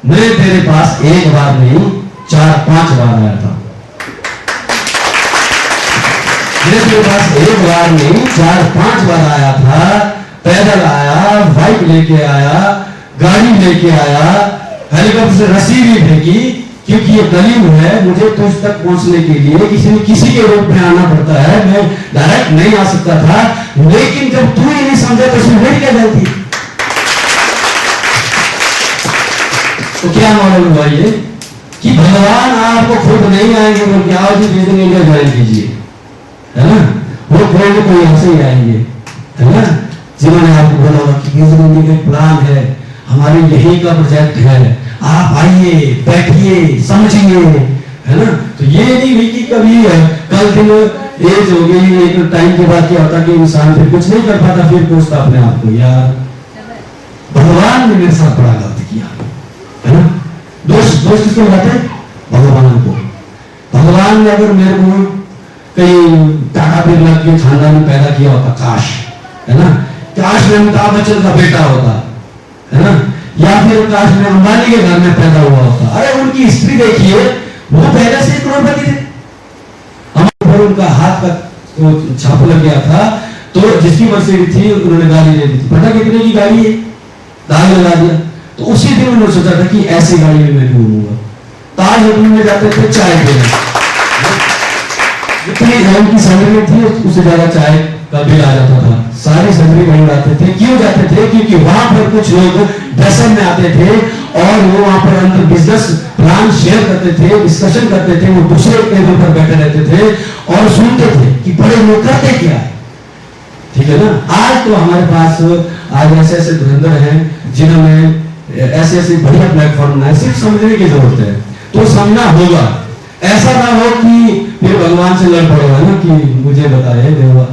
मैं तेरे पास एक बार नहीं 4-5 बार आया था। मैं तेरे पास एक बार नहीं 4-5 बार आया था, पैदल आया, बाइक लेके आया, गाड़ी लेके आया, हेलीकॉप्टर से रस्सी भी फेंकी, क्योंकि ये कलयुग है, मुझे तुझ तक पहुंचने के लिए किसी के रूप में आना पड़ता है। मैं डायरेक्ट नहीं आ सकता था, लेकिन जब तू ये नहीं समझा तो उसमें मेरी क्या गलती। तो क्या मॉडल हुआ ये कि भगवान आपको खुद नहीं आएंगे, बोल आओ जी विजन इंडिया ज्वाइन कीजिए, है ना। वो कोई कोई ऐसे ही आएंगे, है ना, जिन्होंने आपको बोला होगा कि विजन इंडिया का प्लान है, हमारे यही का प्रोजेक्ट है, आप आइए, बैठिए, समझिए, है ना। तो ये नहीं हुई कि कभी कल दिन एज हो गई, एक टाइम के बाद क्या होता कि इंसान फिर कुछ नहीं कर पाता, फिर पूछता अपने आप को, यार भगवान ने मेरे साथ बड़ा गलत किया, है ना। दोष किसको लगाते हैं, भगवान को। भगवान ने अगर मेरे को कहीं टाटा बिरला के खानदान में पैदा किया होता, काश, है ना, काश में अमिताभ बच्चन का बेटा होता, है ना, या फिर काश में अंबानी के घर में पैदा हुआ होता। अरे उनकी हिस्ट्री देखिए, वो पहले से करोड़पति थे, पर उनका हाथ का तो छाप लग गया था, तो जिसकी मर्सिडीज थी उन्होंने गाड़ी ले ली थी, पता कितने की गाड़ी है, दाग लगा दिया। तो उसी दिन उन्होंने सोचा था कि ऐसी गाड़ी में मैं घूमूंगा। ताज होटल में जाते थे चाय पीने, जितनी उनकी सैलरी थी उससे ज्यादा चाय का बिल आ जाता था, सारी सैलरी वहीं जाते थे। क्यों जाते थे, क्योंकि वहां पर कुछ लोग दर्शन में आते थे और वो वहां पर अंदर बिजनेस प्लान शेयर करते थे, डिस्कशन करते थे, वो दूसरे टेबल पर बैठे रहते थे और सुनते थे कि बड़े लोग करते क्या है, ठीक है ना। आज तो हमारे पास आज ऐसे ऐसे धुरंधर हैं जिन्होंने ऐसे ऐसे बढ़िया प्लेटफॉर्म बनाए, सिर्फ समझने की जरूरत है, तो समझना होगा। ऐसा ना हो कि फिर भगवान से लड़ पड़ेगा ना कि मुझे बताए देवा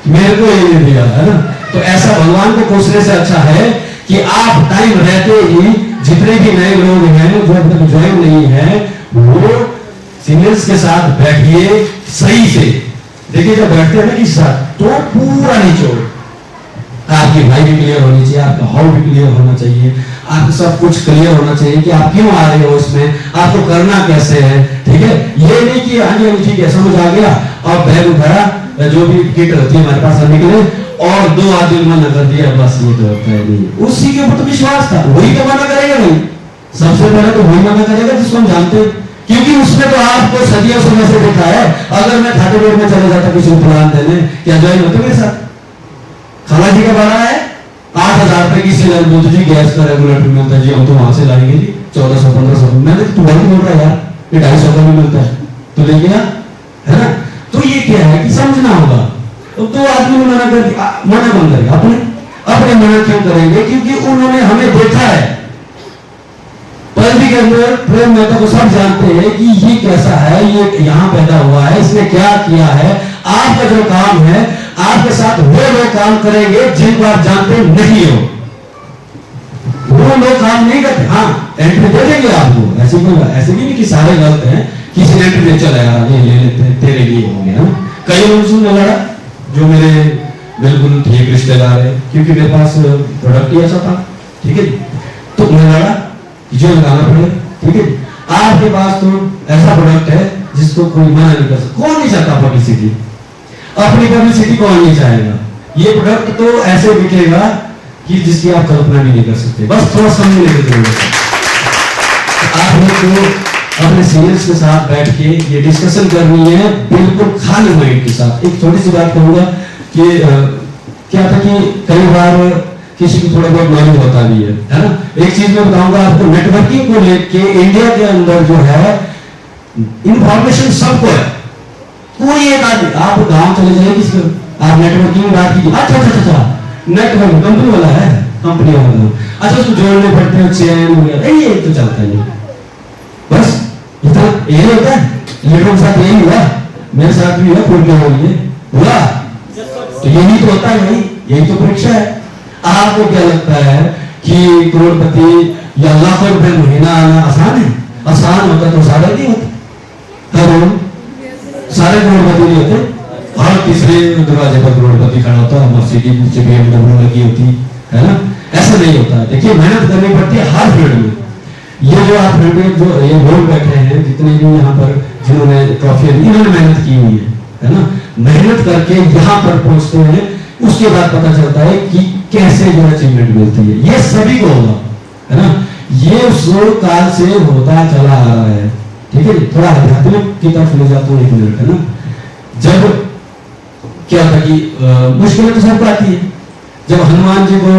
मेरे को ये नहीं दिया, है ना। तो ऐसा भगवान को कोसने से अच्छा है कि आप टाइम रहते ही जितने भी नए लोग हैं जो अब तक ज्वाइन नहीं है, वो सीनियर्स के साथ बैठिए सही से। देखिए जब बैठते हैं ना किसी साथ, तो पूरा निचोड़, आपकी भाई भी क्लियर होनी चाहिए, आपका हाउ भी क्लियर होना चाहिए, आपको सब कुछ क्लियर होना चाहिए कि आप क्यों आ रहे हो इसमें, आपको करना कैसे है, ठीक है। ये नहीं कि हाँ जी ठीक है समझ आ गया और बैग उठाया, जो भी किट होती है हमारे पास निकले और 2 आदमी मना कर दिया, बस ये तो होता है नहीं। उसी के ऊपर तो विश्वास था, वही तो मना करेगा नहीं, सबसे पहले तो वही मना करेगा जिसको हम जानते हैं, क्योंकि उसने तो आपको सदियों से वैसे देखा है। अगर मैं खाटेपेट में चले जाता किसी को प्लान देने, क्या ज्वाइन होते मेरे साथ। खाला जी का बड़ा है 8,000 रुपए की सिलेंडर बोलते जी गैस का रेगुलेटर मिलता है जी, हम तो वहां से लाएंगे जी 1400-1500। मैंने तू वही बोल रहा यार ये 250 का भी मिलता है तो लेके आ, है ना। तो ये क्या है कि समझना होगा। तो 2 आदमी ने मना कर दिया, मना बंद करेगा, अपने मना क्यों करेंगे, क्योंकि उन्होंने हमें देखा है। पल्दी के अंदर प्रेम मेहता को सब जानते हैं कि ये कैसा है, ये यहाँ पैदा हुआ है, इसने क्या किया है। आपका जो काम है, आपके साथ वो लोग काम करेंगे जिनको आप जानते नहीं हो, वो लोग काम नहीं करते। हाँ एंट्री दे देंगे आपको, ऐसे भी नहीं कि सारे गलत हैं, किसी ने एंट्री दे चला यार ये ले लेते हैं तेरे लिए हो गया। कई लोग सुनने लगा जो मेरे बिल्कुल ठीक रिश्तेदार है, क्योंकि मेरे पास प्रोडक्ट ही ऐसा था, ठीक है। तो मैं लड़ा जो लगाना पड़े, ठीक है। आपके पास तो ऐसा प्रोडक्ट है जिसको कोई मना नहीं कर सकता, कौन नहीं चाहता पब्लिसिटी, अपनी पब्लिसिटी कौन नहीं चाहेगा। ये प्रोडक्ट तो ऐसे बिकेगा कि जिसकी आप कल्पना भी नहीं कर सकते, बस थोड़ा समझने की जरूरत है। आप लोग को अपने सीनियर्स के साथ बैठ के ये डिस्कशन करनी है, बिल्कुल खाली माइंड के साथ। एक छोटी सी बात कहूंगा कि क्या था कि कई बार किसी को थोड़ा बहुत नॉलेज होता भी है ना। एक चीज मैं बताऊंगा आपको, नेटवर्किंग को लेके इंडिया के अंदर जो है इंफॉर्मेशन सबको है। कोई एक आदमी, आप गांव चले जाइए, किसी आप नेटवर्किंग में बात कीजिए, अच्छा नेटवर्क कंपनी वाला है, कंपनी वाला। अच्छा उसको जोड़ने पड़ते हैं, चैन वगैरह, ये तो चलता नहीं। बस इतना यही होता है। इलेक्ट्रॉन साथ यही हुआ, मेरे साथ भी हुआ, पूर्ण हो गई हुआ। तो यही तो होता है भाई, यही तो परीक्षा है। आपको क्या लगता है कि करोड़पति या लाखों रुपए महीना आना आसान है? आसान होता तो सारे नहीं होते। हेलो, सारे करोड़पति नहीं होते। हर तीसरे दरवाजे पर करोड़पति खड़ा होता है, मर्सिडीज नीचे BMW लगी होती है ना, ऐसा नहीं होता। देखिए मेहनत करनी पड़ती है हर फील्ड में। ये जो आप फील्ड जो ये लोग बैठे हैं, जितने भी यहाँ पर जिन्होंने ट्रॉफी दी, इन्होंने मेहनत की हुई है ना। मेहनत करके यहाँ पर पहुंचते हैं, उसके बाद पता चलता है कि कैसे जो अचीवमेंट मिलती है। ये सभी को होगा, है ना। ये उस काल से होता चला आ रहा है, ठीक है। थोड़ा आध्यात्मिक की तरफ ले जाता हूँ एक मिनट, है ना। जब क्या था कि मुश्किलें तो सबको आती है। जब हनुमान जी को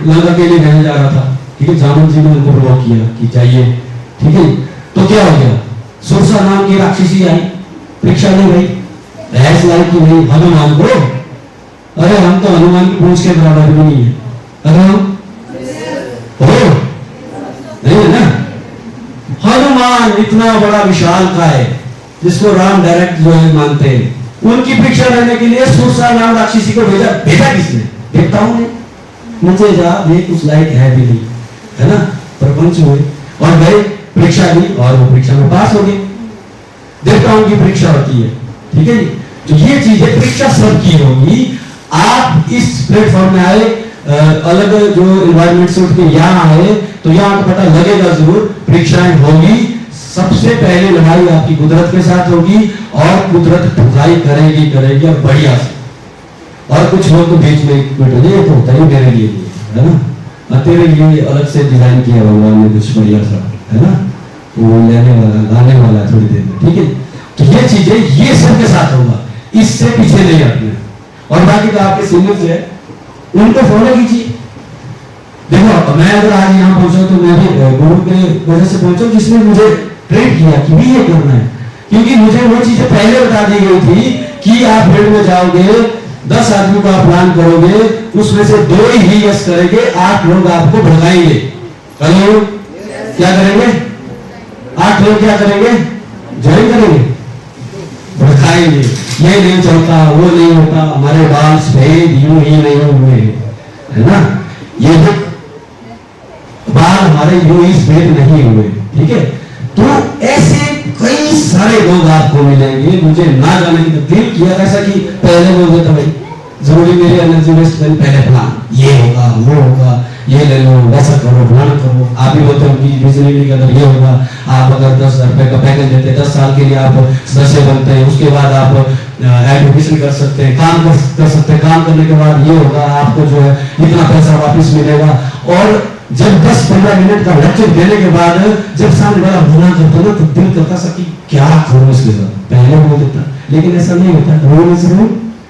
लंका के लिए भेजा जा रहा था, ठीक है, जामुन जी ने उनको प्रवोक किया कि चाहिए, ठीक है, तो क्या हो गया, सुरसा नाम की राक्षसी आई, परीक्षा ले गई, ऐस लाई कि नहीं हनुमान को, अरे हम तो हनुमान की पूंछ के बराबर भी नहीं है, अरे हम हो नहीं है ना। हनुमान इतना बड़ा विशाल का है जिसको राम डायरेक्ट जो है मानते हैं, उनकी परीक्षा लेने के लिए सुरसा नाम राक्षसी को भेजा किसने? देवताओं ने। मुझे जा ये कुछ लायक है भी नहीं, है ना। प्रपंच हुए और गए, परीक्षा दी और वो परीक्षा में पास हो गए। देवताओं की परीक्षा होती है, ठीक है जी। तो ये चीज है, परीक्षा सबकी होगी। आप इस प्लेटफॉर्म में आए, अलग जो एनवायरमेंट से उठ के यहाँ आए, तो यहाँ तो पता लगेगा जरूर परीक्षाएं होगी। सबसे पहले लड़ाई आपकी कुदरत के साथ होगी और कुदरत ठुकाई करेगी और बढ़िया से। और कुछ लोग तो बीच में बैठो, ये तो होता ही मेरे लिए है ना, तेरे लिए अलग से डिजाइन किया भगवान ने कुछ बढ़िया सा, है ना, वो लाने वाला है थोड़ी देर में, ठीक है। तो ये चीजें ये सबके साथ होगा, इससे पीछे नहीं हटना। और बाकी तो आपके सीनियर से उनको फॉलो कीजिए। देखो मैं अगर आज यहाँ पहुंचा तो मैं भी गुरु के वजह से पहुंचा, जिसने मुझे ट्रेन किया कि भी ये करना है। क्योंकि मुझे वो चीजें पहले बता दी गई थी कि आप फील्ड में जाओगे, 10 आदमी का प्लान करोगे, उसमें से 2 ही यस करेंगे, 8 लोग आपको भड़काएंगे। हेलो, क्या करेंगे? 8 लोग क्या करेंगे? ज्वाइन करेंगे, भड़काएंगे, ये नहीं चलता, वो नहीं होता, हमारे बाल सफेद यूं ही नहीं हुए, है ना, ये बाल हमारे यूं ही सफेद नहीं हुए, ठीक है। तो ऐसे कई सारे लोग आपको मिलेंगे। मुझे ना जाने की दिल किया ऐसा कि पहले बोल देता भाई जरूरी मेरी एनर्जी वेस्ट करें, पहले प्लान ये होगा, वो होगा, ये ले लो, वैसा करो, प्लान करो। आप ही बोलते हो कि बिजली के अंदर ये होगा, आप अगर 10,000 रुपए का पैकेज देते हैं, 10 साल के लिए आप सदस्य बनते हैं, उसके बाद आप एडमिशन कर सकते हैं, काम कर सकते हैं, काम करने के बाद ये होगा, आपको जो है इतना पैसा वापस मिलेगा। और जब 10-15 मिनट का लेक्चर देने के बाद जब सामने वाला मना करता ना, तो दिल करता सा कि क्या करूं इसके साथ, पहले बोल देता। लेकिन ऐसा नहीं होता,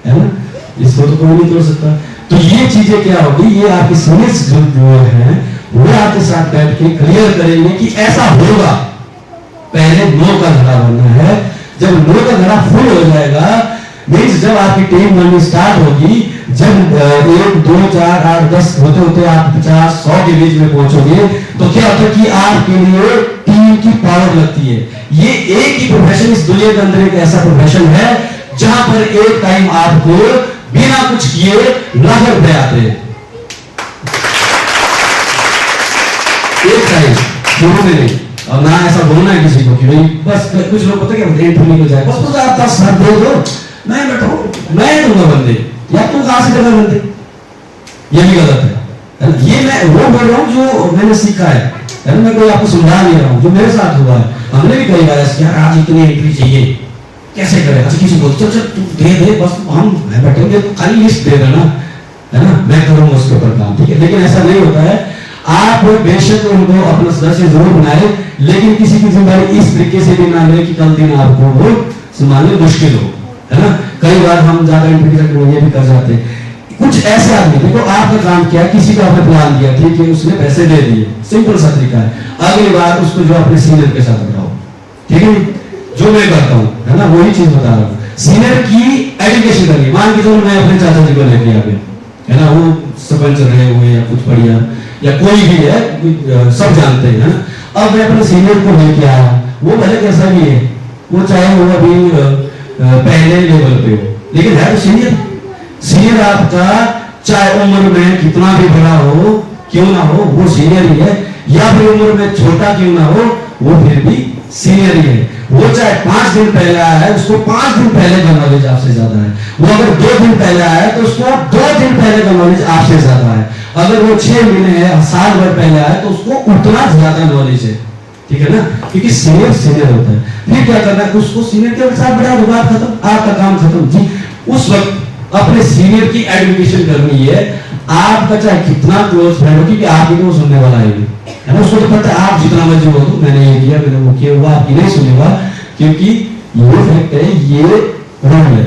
है ना, इसको तो कोई नहीं तोड़ सकता। तो ये चीजें क्या होगी, ये आपके सीनियर्स जो हैं वो आपके साथ बैठ के क्लियर करेंगे कि ऐसा होगा। पहले 9 का घड़ा बनना है। जब 9 का घड़ा फुल हो जाएगा, मीन्स जब आपकी टीम बननी स्टार्ट होगी, जब 1, 2, 4, 8, 10 होते होते आप 50, 100 के बीच में पहुंचोगे, तो क्या होता है कि आपके लिए टीम की पावर लगती है। ये एक ही प्रोफेशन इस दुनिया के अंदर एक ऐसा प्रोफेशन है जहां पर एक टाइम आपको बिना कुछ किए लाखों रुपए आते हैं। एक टाइम शुरू में नहीं। और ना ऐसा बोलना है किसी को कि भाई बस कुछ लोग पता क्या इंटरव्यू निकल जाए, बस तो आपका साथ दे दो, मैं बैठो, मैं दूंगा बंदे, या तुम कहां से देगा बंदे। ये भी गलत है ना। ये मैं वो बोल रहा हूँ जो मैंने सीखा है ना, मैं कोई आपको समझा नहीं रहा हूँ, जो मेरे साथ हुआ है। हमने भी कई बार ऐसा किया, आज इतनी एंट्री चाहिए, कैसे करें? अच्छा किसी को चल तू दे बस, हम बैठेंगे, खाली लिस्ट दे देना, है ना, मैं करूंगा उसके ऊपर काम, ठीक है। लेकिन ऐसा नहीं होता है। आप बेशक उनको अपना सदस्य जरूर बनाए, लेकिन किसी की जिम्मेदारी इस तरीके से भी ना ले कि कल दिन आपको वो संभालने मुश्किल हो, है ना। कई बार हम ज्यादा इंटीग्रेट ये भी कर जाते हैं। कुछ ऐसे आदमी, देखो आपने काम किया, किसी को आपने प्लान दिया, ठीक है, उसने पैसे दे दिए, सिंपल सा तरीका है। अगली बार उसको जो अपने सीनियर के साथ बताओ, ठीक है, जो मैं करता हूँ, है ना, वही चीज बता रहा हूँ। सीनियर की एजुकेशन करनी, मान के चलो मैं अपने चाचा जी को लेके आ गया, है ना, वो सरपंच रहे हुए या कुछ बढ़िया या कोई भी है, सब जानते हैं, है ना। अब मैं अपने सीनियर को लेके आया, वो भले कैसा भी है, वो चाहे वो अभी पहले लेवल पे हो, लेकिन है तो सीनियर। सीनियर आपका चाहे उम्र में कितना भी बड़ा हो क्यों ना हो, वो सीनियर ही है, या फिर उम्र में छोटा क्यों ना हो, वो फिर भी सीनियर ही है। वो चाहे 5 दिन पहले आया है, उसको 5 दिन पहले का नॉलेज आपसे ज्यादा है। वो अगर 2 दिन पहले आया है तो उसको 2 दिन पहले का नॉलेज आपसे ज्यादा है। अगर वो 6 महीने है, साल भर पहले आया तो उसको उतना ज्यादा नॉलेज है, ठीक है ना, क्योंकि सीनियर सीनियर होता है। फिर क्या करना है, उसको सीनियर के साथ बढ़ा दो, बात खत्म, आपका काम खत्म जी। उस वक्त अपने सीनियर की एडुकेशन करनी है, आपका चाहे कितना क्लोज फ्रेंड हो, क्योंकि आप ही को सुनने वाला है ना, उसको तो पता है आप जितना मर्जी हो तो मैंने ये किया, मैंने वो किया, वो आपकी नहीं सुनेगा, क्योंकि ये फैक्ट है, ये रूल है।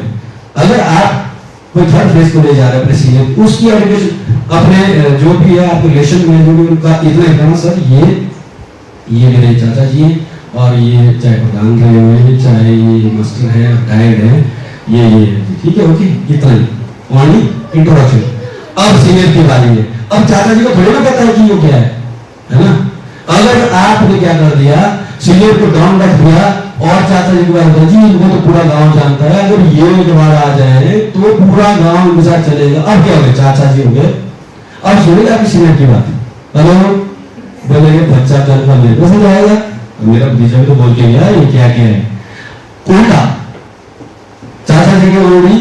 अगर आप कोई थर्ड फेज को ले जा रहे हैं अपने सीनियर, उसकी एडुकेशन अपने जो भी है आपके रिलेशन में जो भी उनका इतना कहना, सर ये मेरे चाचा जी हैं, और ये चाहे प्रधान रहे हुए हैं, चाहे ये मास्टर है, गाइड है, ये ठीक है, ओके, इतना ही ओनली इंट्रोडक्शन। अब सीनियर की बारी है। अब चाचा जी को थोड़ी ना पता है कि ये क्या है ना। अगर आपने क्या कर दिया, सीनियर को डाउन रख दिया और चाचा जी को बात जी इनको तो पूरा गांव जानता है, अगर ये दोबारा आ जाए तो पूरा गांव उनके साथ चलेगा। अब क्या हो गया, चाचा जी हो गए। अब सुनेगा आपकी सीनियर की बात, हेलो बोलेंगे बच्चा कल का मेरे को समझाएगा, मेरा भतीजा भी तो बोल के गया ये क्या क्या है, उल्टा चाचा जी के ऑलरेडी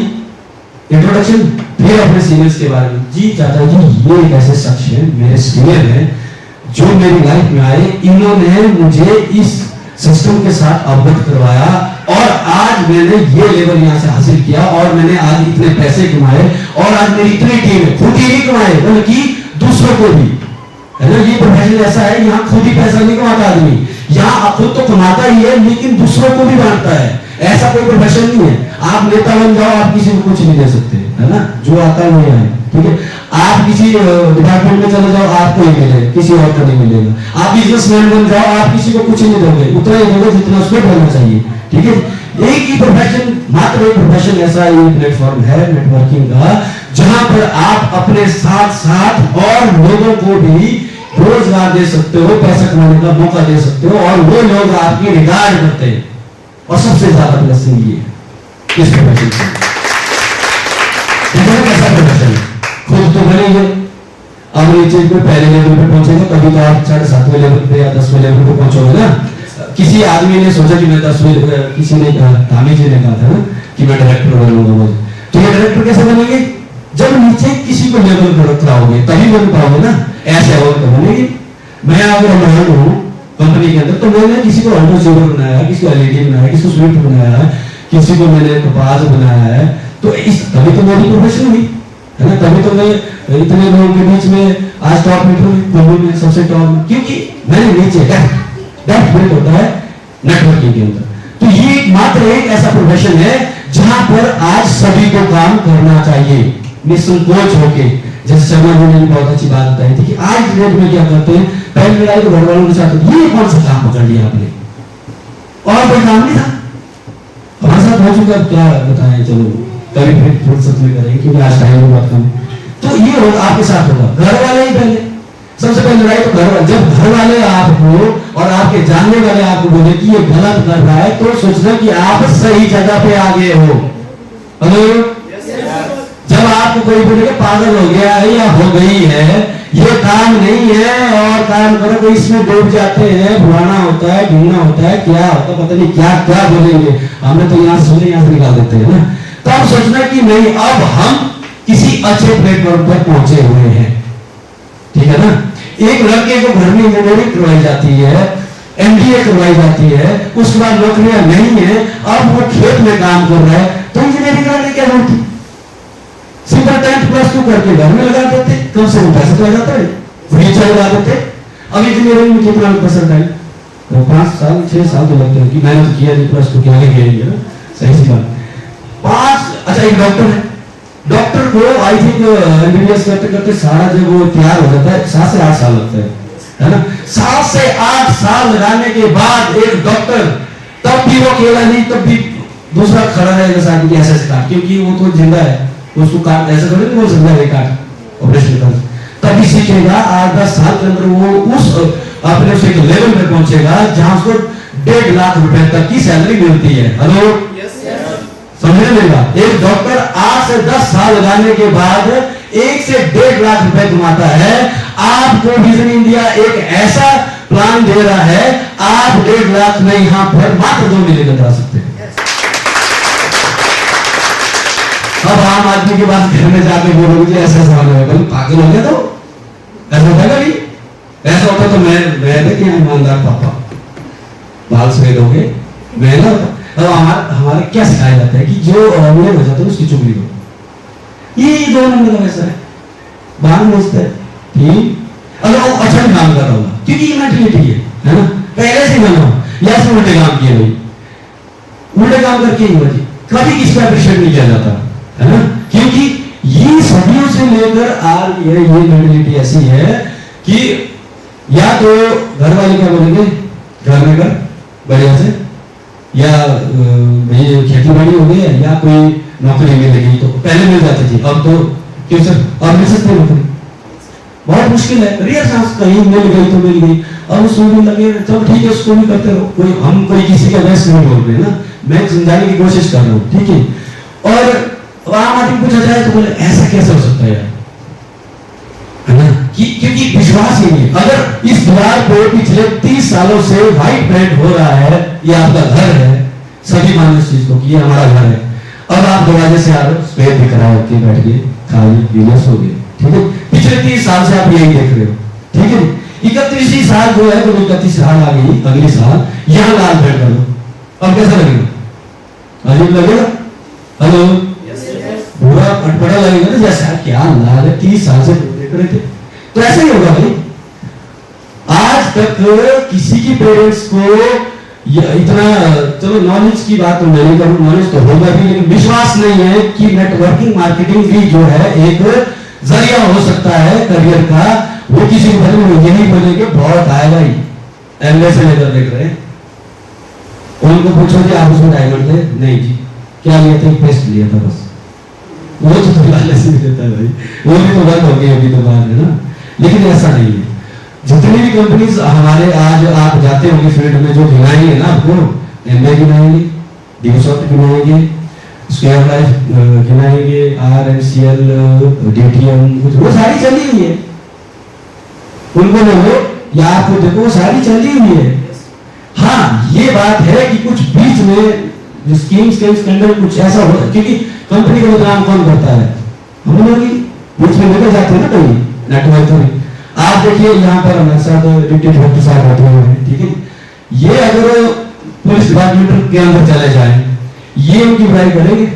इंट्रोडक्शन, फिर अपने सीनियर्स के बारे में, जी चाचा जी ये एक ऐसे शख्स है, मेरे सीनियर हैं, जो मेरी लाइफ में आए, इन्होंने मुझे इस सिस्टम के साथ अवगत करवाया और आज मैंने ये लेवल यहाँ से हासिल किया और मैंने आज इतने पैसे कमाए और आज मेरी इतनी टीम है, खुद ही नहीं कमाए बल्कि दूसरों को भी, है ना। ये प्रोफेशन ऐसा है, यहाँ खुद ही पैसा नहीं कमाता आदमी, यहाँ खुद तो कमाता ही है लेकिन दूसरों को भी बांटता है। ऐसा कोई प्रोफेशन नहीं है, आप नेता बन जाओ आप किसी को कुछ नहीं दे सकते, है ना, जो आता है वही आए, ठीक है। आप किसी डिपार्टमेंट में चले जाओ आपको ही मिले, किसी और को नहीं मिलेगा। आप बिजनेसमैन बन जाओ आप किसी को कुछ नहीं दोगे, उतना ही दोगे जितना उसको होना चाहिए, ठीक है। एक ही प्रोफेशन, मात्र एक प्रोफेशन ऐसा ये प्लेटफॉर्म है नेटवर्किंग का, जहां पर आप अपने साथ साथ और लोगों को भी रोजगार दे सकते हो, पैसा कमाने का मौका दे सकते हो और वो लोग आपकी रिगार्ड करते हैं। और सबसे ज्यादा ब्लेसिंग ये इस प्रोफेशन से, कैसा प्रोफेशन है, खुद तो बनेंगे, अब ये चीज में पहले लेवल पे पहुंचेगा कभी तो आप 7वें लेवल पे या 10वें लेवल पे पहुंचोगे ना। किसी आदमी ने सोचा कि मैं 10वें, किसी ने कहा, धामी जी ने कहा था ना कि मैं डायरेक्टर बनूंगा मुझे, तो ये डायरेक्टर कैसे बनेंगे, जब नीचे किसी को लेवल पर रखवाओगे तभी बन पाओगे ना, ऐसे और तो बनेगी। मैं अगर मैं हूँ कंपनी के अंदर तो मैंने किसी को ऑल्टो जीरो बनाया, किसी को एलईडी बनाया, किसी को स्विफ्ट बनाया, किसी को मैंने कपास बनाया है, तो इस तभी तो मेरी प्रोफेशन हुई, है ना, तभी तो मैं इतने लोगों के बीच में आज टॉप में सबसे टॉप में, क्योंकि मैंने नीचे डेप्थ बिल्ड होता है नेटवर्किंग के अंदर। तो ये मात्र एक ऐसा प्रोफेशन है जहां पर आज सभी को काम करना चाहिए निसंकोच होके। जैसे शर्मा जी ने बहुत अच्छी बात बताई थी कि आज डेट में क्या करते हैं, पहले लड़ाई तो घर वालों के साथ, ये कौन सा काम पकड़ लिया आपने, और कोई काम नहीं था हमारे साथ हो चुका, क्या बताएं, चलो कभी फिर फुर्सत में करेंगे क्योंकि आज टाइम बहुत कम। तो ये होगा आपके साथ होगा, घर वाले ही पहले, सबसे पहले लड़ाई तो घर वाले, जब घर वाले आपको और आपके जानने वाले आपको बोले कि ये गलत कर रहा है तो सोचना कि आप सही जगह पे आ गए हो। हेलो, जब आपको कोई बोलेगा पागल हो गया है या हो गई है, ये काम नहीं है और काम करो तो इसमें डूब जाते हैं, बुलाना होता है, ढूंढना होता है, क्या होता पता नहीं क्या क्या बोलेंगे, हमने तो यहाँ से यहाँ से निकाल देते हैं ना। तब सोचना कि नहीं, अब हम किसी अच्छे प्लेटफॉर्म पर पहुंचे हुए हैं, ठीक है ना। एक लड़के को घर में इंजीनियरिंग करवाई जाती है, एमबीए करवाई जाती है, उसके बाद नौकरियां नहीं है, अब वो खेत में काम कर रहा है, तो इंजीनियरिंग कराने क्या जरूरत थी, सिंपल 10+2 करके घर में लगा देते, कम से कम पैसा तो आ जाता है, फर्नीचर लगा देते। अब इंजीनियरिंग में कितना पैसा है, तो 5 साल 6 साल तो लगते हैं कि मैंने तो किया नहीं, प्लस टू क्या किया, सही सी बात 5। अच्छा एक डॉक्टर है, डॉक्टर को आई थिंक एमबीबीएस करते करते सारा जब वो तैयार हो जाता है 7 से 8 साल लगता है ना। 7 से 8 साल लगाने के बाद एक डॉक्टर, तब भी वो अकेला नहीं, तब भी दूसरा खड़ा रहेगा साथ में ऐसे काट, क्योंकि वो तो जिंदा है, उसको काट ऐसे थोड़ी बोल सकता है काट, ऑपरेशन खर्च, तभी सीखेगा। 8-10 साल के अंदर वो उस अपने उस एक लेवल पे पहुंचेगा जहां उसको 1.5 लाख रुपए तक की सैलरी मिलती है। हेलो, समझने लेगा। एक डॉक्टर 8 से 10 साल लगाने के बाद 1 से 1.5 लाख रुपए कमाता है। आपको विजन इंडिया एक ऐसा प्लान दे रहा है, आप 1.5 लाख में यहां पर मात्र 2 महीने करा सकते हैं। अब आम आदमी के पास घर में जाके बोलोगे कि ऐसा सवाल है, भाई पागल हो गया, तो ऐसा होता है कभी? ऐसा होता तो मैं देखिए ईमानदार पापा बाल सफेद हो गए, मैं ना हमारे क्या सिखाया जाता है कि जो अमीर हो जाता है उसकी चुगली करो। ये 2 नंबर का वैसा है, बाल नोचता है, ठीक, अगर वो अच्छा काम कर रहा होगा, क्योंकि ये मेंटलिटी है ना, पहले से बना हो, या फिर उल्टे काम किए भाई, उल्टे काम करके ही हुआ जी, कभी किसी का अप्रिशिएट नहीं किया जाता है ना, क्योंकि ये सदियों से लेकर आज ये मेंटलिटी ऐसी है कि या तो घर वाले क्या बोलेंगे, घर में कर बढ़िया से, या ये खेती बाड़ी हो गई या कोई नौकरी मिलेगी, तो पहले मिल जाती थी, अब तो क्यों सर, अब मिल सकते नौकरी, बहुत मुश्किल है, रेयर चांस, कहीं मिल गई तो मिल गई, अब उसमें भी लगे, चलो ठीक है उसको भी करते रहो, कोई हम कोई किसी का बेस्ट नहीं बोल रहे ना, मैं समझाने की कोशिश कर रहा हूँ, ठीक है। और आम आदमी पूछा जाए तो बोले ऐसा कैसे हो सकता है यार, है ना, क्योंकि विश्वास ही नहीं। अगर इस द्वार पे पिछले 30 सालों से व्हाइट पेंट हो रहा है, ये आपका घर है, सभी मानो इस चीज को कि ये हमारा घर है, अब आप दरवाजे से आ रहे हो, सफेद दिख रहा है कि बैठ गए, खाली पीले सो गए, ठीक है, पिछले 30 साल से आप यही देख रहे हो, ठीक है। 31वीं साल जो है, तो 31 साल आ गई, अगली साल यहाँ लाल पेंट कर दो, अब कैसा लगेगा, अजीब लगेगा, हेलो, पूरा अटपटा लगेगा ना, जैसा क्या लाल है, 30 साल से देख रहे थे, तो ऐसे ही होगा भाई। आज तक किसी की पेरेंट्स को इतना, चलो नॉलेज की बात तो मैं नहीं करूं, नॉलेज तो होगा भी, लेकिन विश्वास नहीं है कि नेटवर्किंग मार्केटिंग भी जो है एक जरिया हो सकता है करियर का। वो किसी को यही बोलेंगे बहुत आएगा ही, एमए से लेकर देख रहे हैं, उनको पूछो कि आप उसमें डायमंड थे, नहीं जी, क्या लिया था, पेस्ट लिया था बस, वो तो लालच से देता है भाई, वो भी तो बंद हो गई अभी तो बात है ना। लेकिन ऐसा नहीं है, जितनी भी कंपनीज हमारे आज आप जाते होंगे फील्ड में, जो गिनाएंगे ना आपको, एमबे गिनाएंगे, डीसॉफ्ट गिनाएंगे, स्क्वायर लाइफ गिनाएंगे, आरएमसीएल, डीटीएम, वो सारी चली हुई है, उनको बोलो या आपको देखो वो सारी चली हुई है। हाँ ये बात है कि कुछ बीच में स्कीम्स के स्कैंडल कुछ ऐसा हो, क्योंकि कंपनी का बदनाम कौन करता है, हम लोग ही बीच में लेकर जाते हैं ना कहीं नेटवर्क में। आप देखिए यहाँ पर हमारे साथ डिप्टी डॉक्टर साहब बैठे हुए हैं, ठीक है, ये अगर पुलिस डिपार्टमेंट के अंदर चले जाए, ये उनकी बुराई करेंगे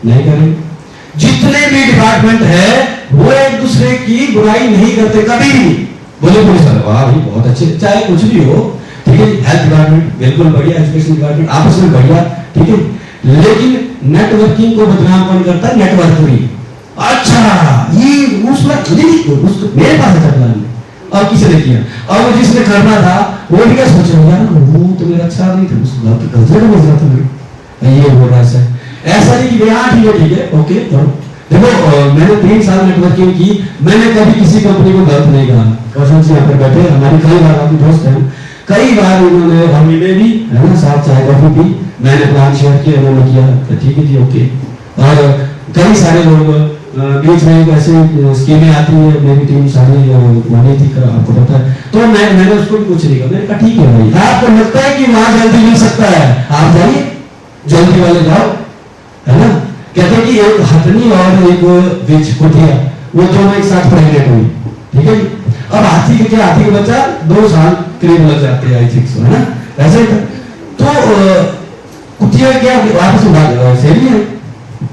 नहीं करेंगे। जितने भी डिपार्टमेंट है वो एक दूसरे की बुराई नहीं करते कभी भी, बोले पुलिस वाले वाह भाई बहुत अच्छे, चाहे कुछ भी हो, ठीक है, हेल्थ डिपार्टमेंट बिल्कुल बढ़िया, एजुकेशन डिपार्टमेंट आपस में बढ़िया, ठीक है, लेकिन नेटवर्किंग को बदनाम कौन करता है, नेटवर्किंग। अच्छा ये उसमें उसको मेरे पास है प्लान, और किसी ने किया, और वो जिसने करना था वो भी क्या सोच रहा है, वो तो मेरा अच्छा नहीं था, उसको गलत बोल रहा था, ये बोल रहा है ऐसा नहीं कि हाँ ठीक है ओके करो। देखो मैंने 3 साल नेटवर्किंग की, मैंने कभी किसी कंपनी को गलत नहीं कहा। कौशल जी यहाँ पर बैठे, हमारी कई बार आपकी दोस्त हैं, कई बार उन्होंने हम मिले भी है ना, साथ चाय कॉफी पी, मैंने प्लान शेयर किया, उन्होंने किया तो ठीक है जी ओके। और कई सारे लोग बीच में ऐसे स्कीमें आती है, मेरी टीम सारी बनी थी आपको पता है, तो मैंने उसको भी कुछ नहीं कहा, मैंने कहा ठीक है भाई, आपको लगता है कि वहां जल्दी मिल सकता है, आप जाइए जल्दी वाले जाओ, है ना। कहते हैं कि एक हथनी और एक बिच कुटिया, वो दोनों एक साथ प्रेग्नेंट हुई, ठीक है। अब हाथी के क्या, हाथी का बच्चा 2 साल करीब लग जाते हैं आई थिंक सो, है ना, ऐसे तो कुटिया क्या आपस में सही है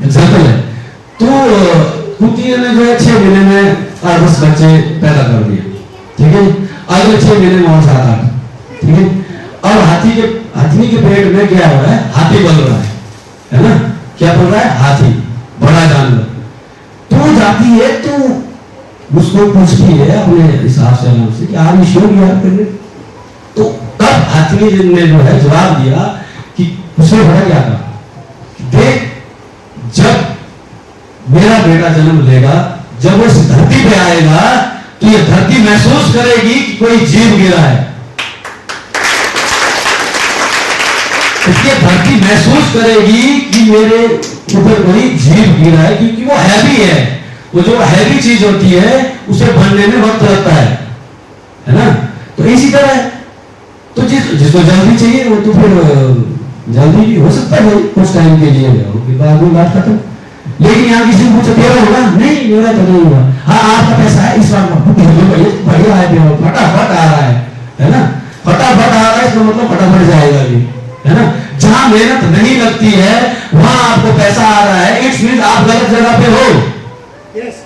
एग्जाम्पल है, तो कुतिया ने जो है 6 महीने में 8-10 बच्चे पैदा कर दिए, ठीक है, अगले 6 महीने में और 7-8, ठीक है। और हाथी के पेट में क्या हो रहा है, हाथी बन रहा है ना, क्या बोल रहा है, हाथी बड़ा जानवर। तो जाती है तो उसको पूछती है अपने हिसाब से कि आप श्योर यार करने, तो तब हाथी ने जो है जवाब दिया कि उसने बड़ा क्या कहा, देख जब मेरा बेटा जन्म लेगा, जब वो इस धरती पे आएगा तो ये धरती महसूस करेगी कि कोई जीव गिरा है। इसलिए धरती महसूस करेगी कि मेरे ऊपर कोई जीव गिरा है, क्योंकि वो हैवी है। वो जो हैवी चीज होती है उसे बनने में वक्त लगता है ना। तो इसी तरह है। तो जिसको जल्दी चाहिए वो तो फिर जल्दी भी हो सकता है कुछ टाइम के लिए, बाद में बात खत्म। लेकिन यहाँ किसी को पूछो तेरा होगा, नहीं मेरा तो नहीं हुआ। हाँ आपका पैसा है इस बार बढ़िया है, फटाफट आ रहा है ना। फटाफट आ रहा है इसका मतलब फटाफट जाएगा भी, है ना। जहां मेहनत नहीं लगती है वहां आपको पैसा आ रहा है, इट्स मींस आप गलत जगह पे हो। यस।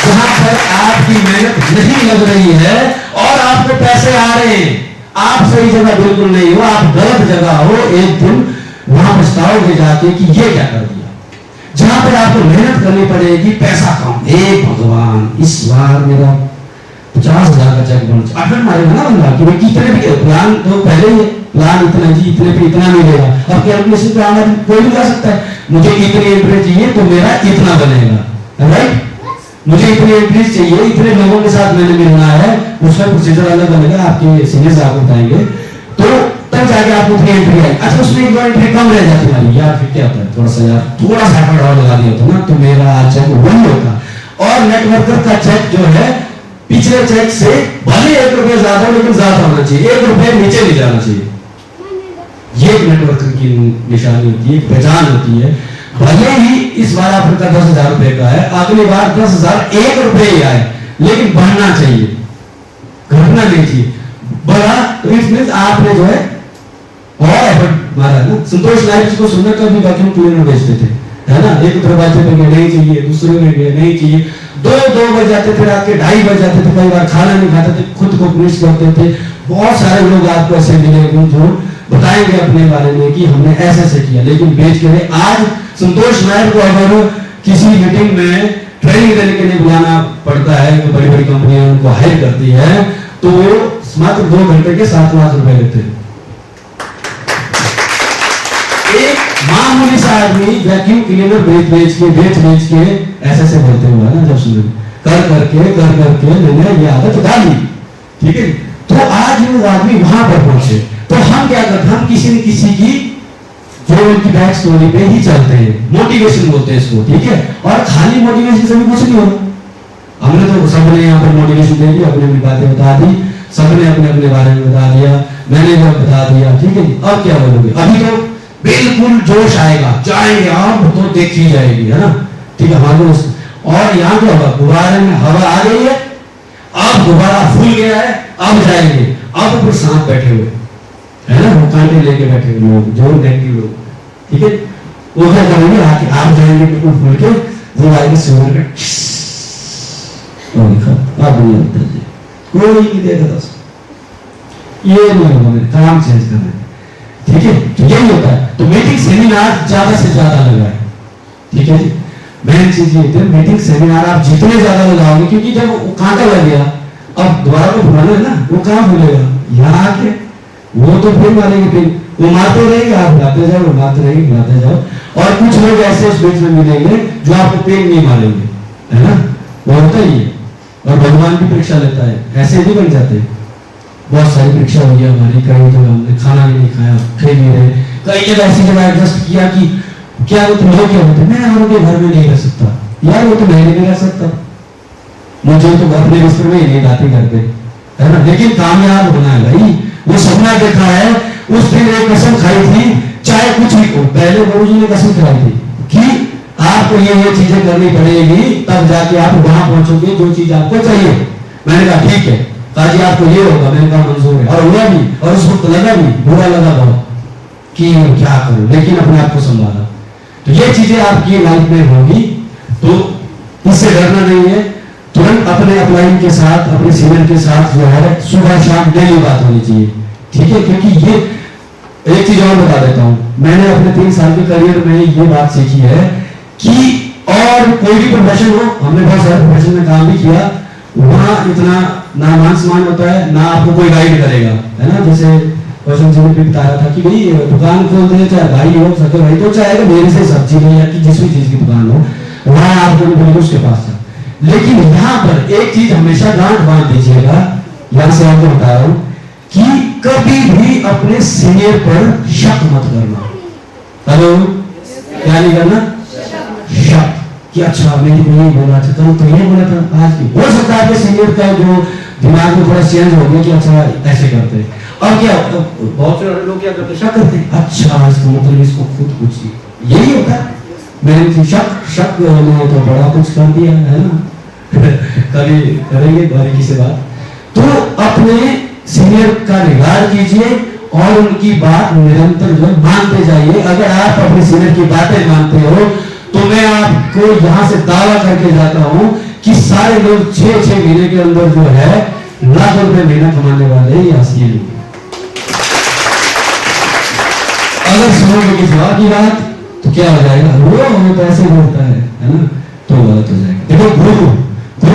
जहां पर आपकी मेहनत नहीं लग रही है और आपको पैसे आ रहे हैं, आप सही जगह बिल्कुल नहीं हो, आप गलत जगह हो। एक दिन वहां पछताओगे जाके कि ये क्या कर दिया। जहां पर आपको मेहनत करनी पड़ेगी, पैसा कम, हे भगवान इस बार मेरा 50,000 का चेक बन अटक मारेगा ना बंदा कि भाई कितने भी प्लान तो पहले ही प्लान इतना जी इतने पे इतना मिलेगा। अब कैलकुलेशन पे आना कोई भी जा सकता है, मुझे इतनी एंट्री चाहिए तो मेरा इतना बनेगा, राइट। मुझे इतनी एंट्रीज चाहिए, इतने लोगों के साथ मैंने मिलना है, उसका प्रोसीजर अलग बनेगा, आपके सीनियर्स आपको बताएंगे। तो तब जाके आपको इतनी एंट्री आई। अच्छा उसमें एक बार एंट्री कम रह जाती है यार, फिर क्या होता है थोड़ा सा एफर्ट और लगा दिया होता ना तो मेरा चेक वही होता। और नेटवर्कर का चेक जो है पिछले चेक से भले 1 रुपया ज्यादा हो लेकिन ज्यादा होना चाहिए, 1 रुपया नीचे नहीं जाना चाहिए। ये एक नेटवर्कर की निशानी होती है, पहचान होती है। भले ही इस बार आपका 10,000 रुपए का है, अगली बार 10,001 रुपए ही आए, लेकिन बढ़ना चाहिए, घटना नहीं चाहिए। बढ़ा तो इट मींस आपने जो है और एफर्ट मारा ना। संतोष नायक को सुनने का भी वैक्यूम क्लीनर बेचते थे, है ना। एक दरवाजे पे गए नहीं चाहिए, दूसरे में गए नहीं चाहिए, 2 बज जाते थे, रात के 2:30 बज जाते थे, कई बार खाना नहीं खाते थे, खुद को फिनिश करते थे। बहुत सारे लोग आपको ऐसे मिलेंगे जो बताएंगे अपने बारे में कि हमने ऐसे ऐसे किया, लेकिन बेच के नहीं। आज संतोष नायक को अगर किसी मीटिंग में ट्रेनिंग देने के लिए बुलाना पड़ता है, तो बड़ी बड़ी कंपनियां उनको हायर करती है, तो वो मात्र 2 घंटे के 7 लाख रुपए लेते हैं। एक मामूली सा आदमी वैक्यूम क्लीनर बेच के ऐसे ऐसे बोलते हुए ना, जब सुने कर करके मैंने ये आदत डाली, ठीक है। तो आज वो आदमी वहां पर पहुंचे। तो हम क्या करते हैं, हम किसी न किसी की जो उनकी बैक स्टोरी पे ही चलते हैं, मोटिवेशन बोलते हैं इसको, ठीक है। और खाली मोटिवेशन से भी कुछ नहीं होगा। हमने तो सबने यहाँ पर मोटिवेशन दे दी, अपनी अपनी बातें बता दी, सबने अपने अपने बारे में बता दिया, मैंने जो बता दिया, ठीक है। अब क्या बोलोगे, अभी तो बिल्कुल जोश आएगा, जाएंगे आप तो देखी जाएगी, है ना, ठीक है हमारे। और यहाँ क्या होगा, गुब्बारे में हवा आ गई है, अब गुब्बारा फूल गया है, अब जाएंगे। अब ऊपर सांप बैठे हुए, है ना, वो कांटे लेके बैठे हुए लोग, जो नेगेटिव लोग, ठीक है। वो क्या करेंगे, आके आप जाएंगे बिल्कुल फूल के, वो आएंगे सिवर का अब नहीं होता है, कोई नहीं देगा। ये नहीं होगा, मेरे काम चेंज करना है, ठीक है। तो यही होता है। तो मीटिंग सेमिनार ज्यादा से ज्यादा लगाए, ठीक है जी। मेन चीज ये है, मीटिंग सेमिनार आप जितने ज्यादा लगाओगे, क्योंकि जब कांटा लग गया अब दोबारा तो फुलाना है ना, वो कहाँ फूलेगा, यहाँ आके वो तो फिर मारेंगे, फिर वो मारते रहेंगे, आप हिलाते जाओ, मारते रहेंगे, हिलाते जाओ। और कुछ लोग ऐसे उस बीच में मिलेंगे जो आपको पेन नहीं मारेंगे, है ना, वो होता ही है। और भगवान की परीक्षा लेता है, ऐसे भी बन जाते हैं। बहुत सारी परीक्षा हुई है हमारी, कई जगह हमने खाना भी नहीं खाया, खेल भी रहे, कई जगह ऐसी जगह एडजस्ट किया कि क्या वो तुम लोग क्या होते, मैं उनके घर में नहीं रह सकता यार, वो तो मैं नहीं रह सकता, मुझे तो अपने बिस्तर में ही नहीं लाते घर पे, है ना। लेकिन कामयाब होना है भाई, वो सपना देखा है। उस दिन एक कसम खाई थी, चाहे कुछ भी हो, पहले गुरुजी ने कसम खाई थी कि आपको ये चीजें करनी पड़ेगी, तब जाके आप वहां पहुंचोगे जो चीज आपको चाहिए। मैंने कहा ठीक है काजी, आपको ये होगा, मैंने कहा मंजूर है। और हुआ भी, और उस वक्त लगा भी, बुरा लगा बहुत कि क्या करूं, लेकिन अपने आप को संभाला। तो ये चीजें आपकी लाइफ में होगी, तो इससे डरना नहीं है। तुरंत अपने अपलाइन के साथ, अपने सीनियर के साथ जो है सुबह शाम डेली बात होनी चाहिए, ठीक है। क्योंकि ये एक चीज और बता देता हूं, मैंने अपने 3 साल के करियर में ये बात सीखी है कि और कोई भी प्रोफेशन हो, हमने बहुत सारे प्रोफेशन में काम भी किया, वहां इतना ना मान सम्मान होता है, ना आपको कोई गाइड करेगा, है ना। जैसे क्वेश्चन जी ने बता रहा था कि भाई दुकान खोल दे, चाहे भाई हो सके भाई, तो चाहेगा मेरे से सब्जी नहीं या कि जिस भी चीज की दुकान हो, वहां आप हस्बैंड बोले उसके पास जा। लेकिन यहां पर एक चीज हमेशा गांठ बांध दीजिएगा, यहां से आपको बता रहा हूं कि कभी भी अपने सीनियर पर शक मत करना। हेलो, क्या नहीं करना? शक कि अच्छा मेरी को यही बोला था, कल तो ये बोला था, आज की हो सकता है सीनियर का जो दिमाग में थोड़ा चेंज हो गया कि अच्छा ऐसे करते हैं। और क्या बहुत से लोग क्या करते, शक करते हैं, अच्छा इसका मतलब इसको खुद पूछिए, यही होता है। मैंने शक ने तो बड़ा कुछ कर दिया है ना। कभी करेंगे बारीकी से बात। तो अपने सीनियर का रिगार्ड कीजिए और उनकी बात निरंतर जो मानते जाइए। अगर आप अपने सीनियर की बातें मानते हो तो मैं आपको यहां से दावा करके जाता हूं कि सारे लोग 6-6 महीने के अंदर जो है लाखों रुपए महीना कमाने वाले ये हंसिए लोग। अगर सुनोगे किसी और की बात तो क्या हो जाएगा, वो तो ऐसे बोलता है ना, तो गलत हो जाएगा। देखो गुरु